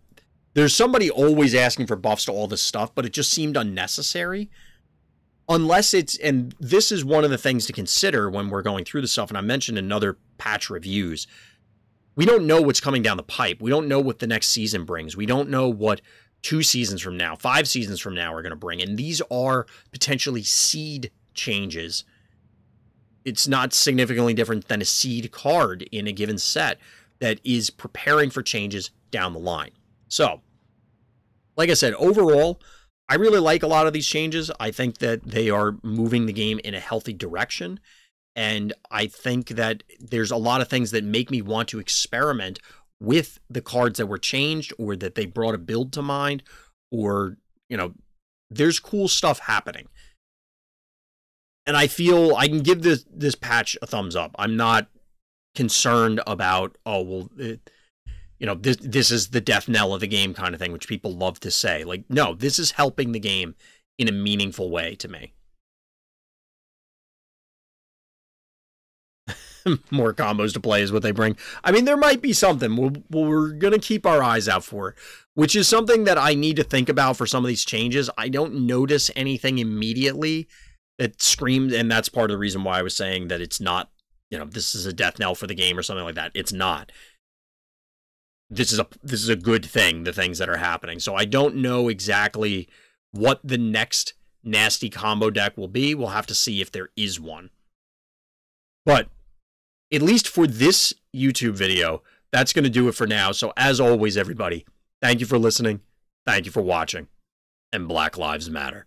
there's somebody always asking for buffs to all this stuff, but it just seemed unnecessary. Unless it's, and this is one of the things to consider when we're going through this stuff, and I mentioned in other patch reviews, we don't know what's coming down the pipe. We don't know what the next season brings. We don't know what 2 seasons from now, 5 seasons from now are going to bring. And these are potentially seed changes. It's not significantly different than a seed card in a given set that is preparing for changes down the line. So, like I said, overall, I really like a lot of these changes. I think that they are moving the game in a healthy direction. And I think that there's a lot of things that make me want to experiment with the cards that were changed, or that they brought a build to mind, or, you know, there's cool stuff happening. And I feel I can give this patch a thumbs up. I'm not concerned about, oh, well, you know, this is the death knell of the game kind of thing, which people love to say. Like, no, this is helping the game in a meaningful way to me. More combos to play is what they bring. I mean, there might be something. We're going to keep our eyes out for it, which is something that I need to think about for some of these changes. I don't notice anything immediately that screams, and that's part of the reason why I was saying that it's not, you know, this is a death knell for the game or something like that. It's not. This is a good thing, the things that are happening. So I don't know exactly what the next nasty combo deck will be. We'll have to see if there is one. But at least for this YouTube video, that's going to do it for now. So as always, everybody, thank you for listening. Thank you for watching. And Black Lives Matter.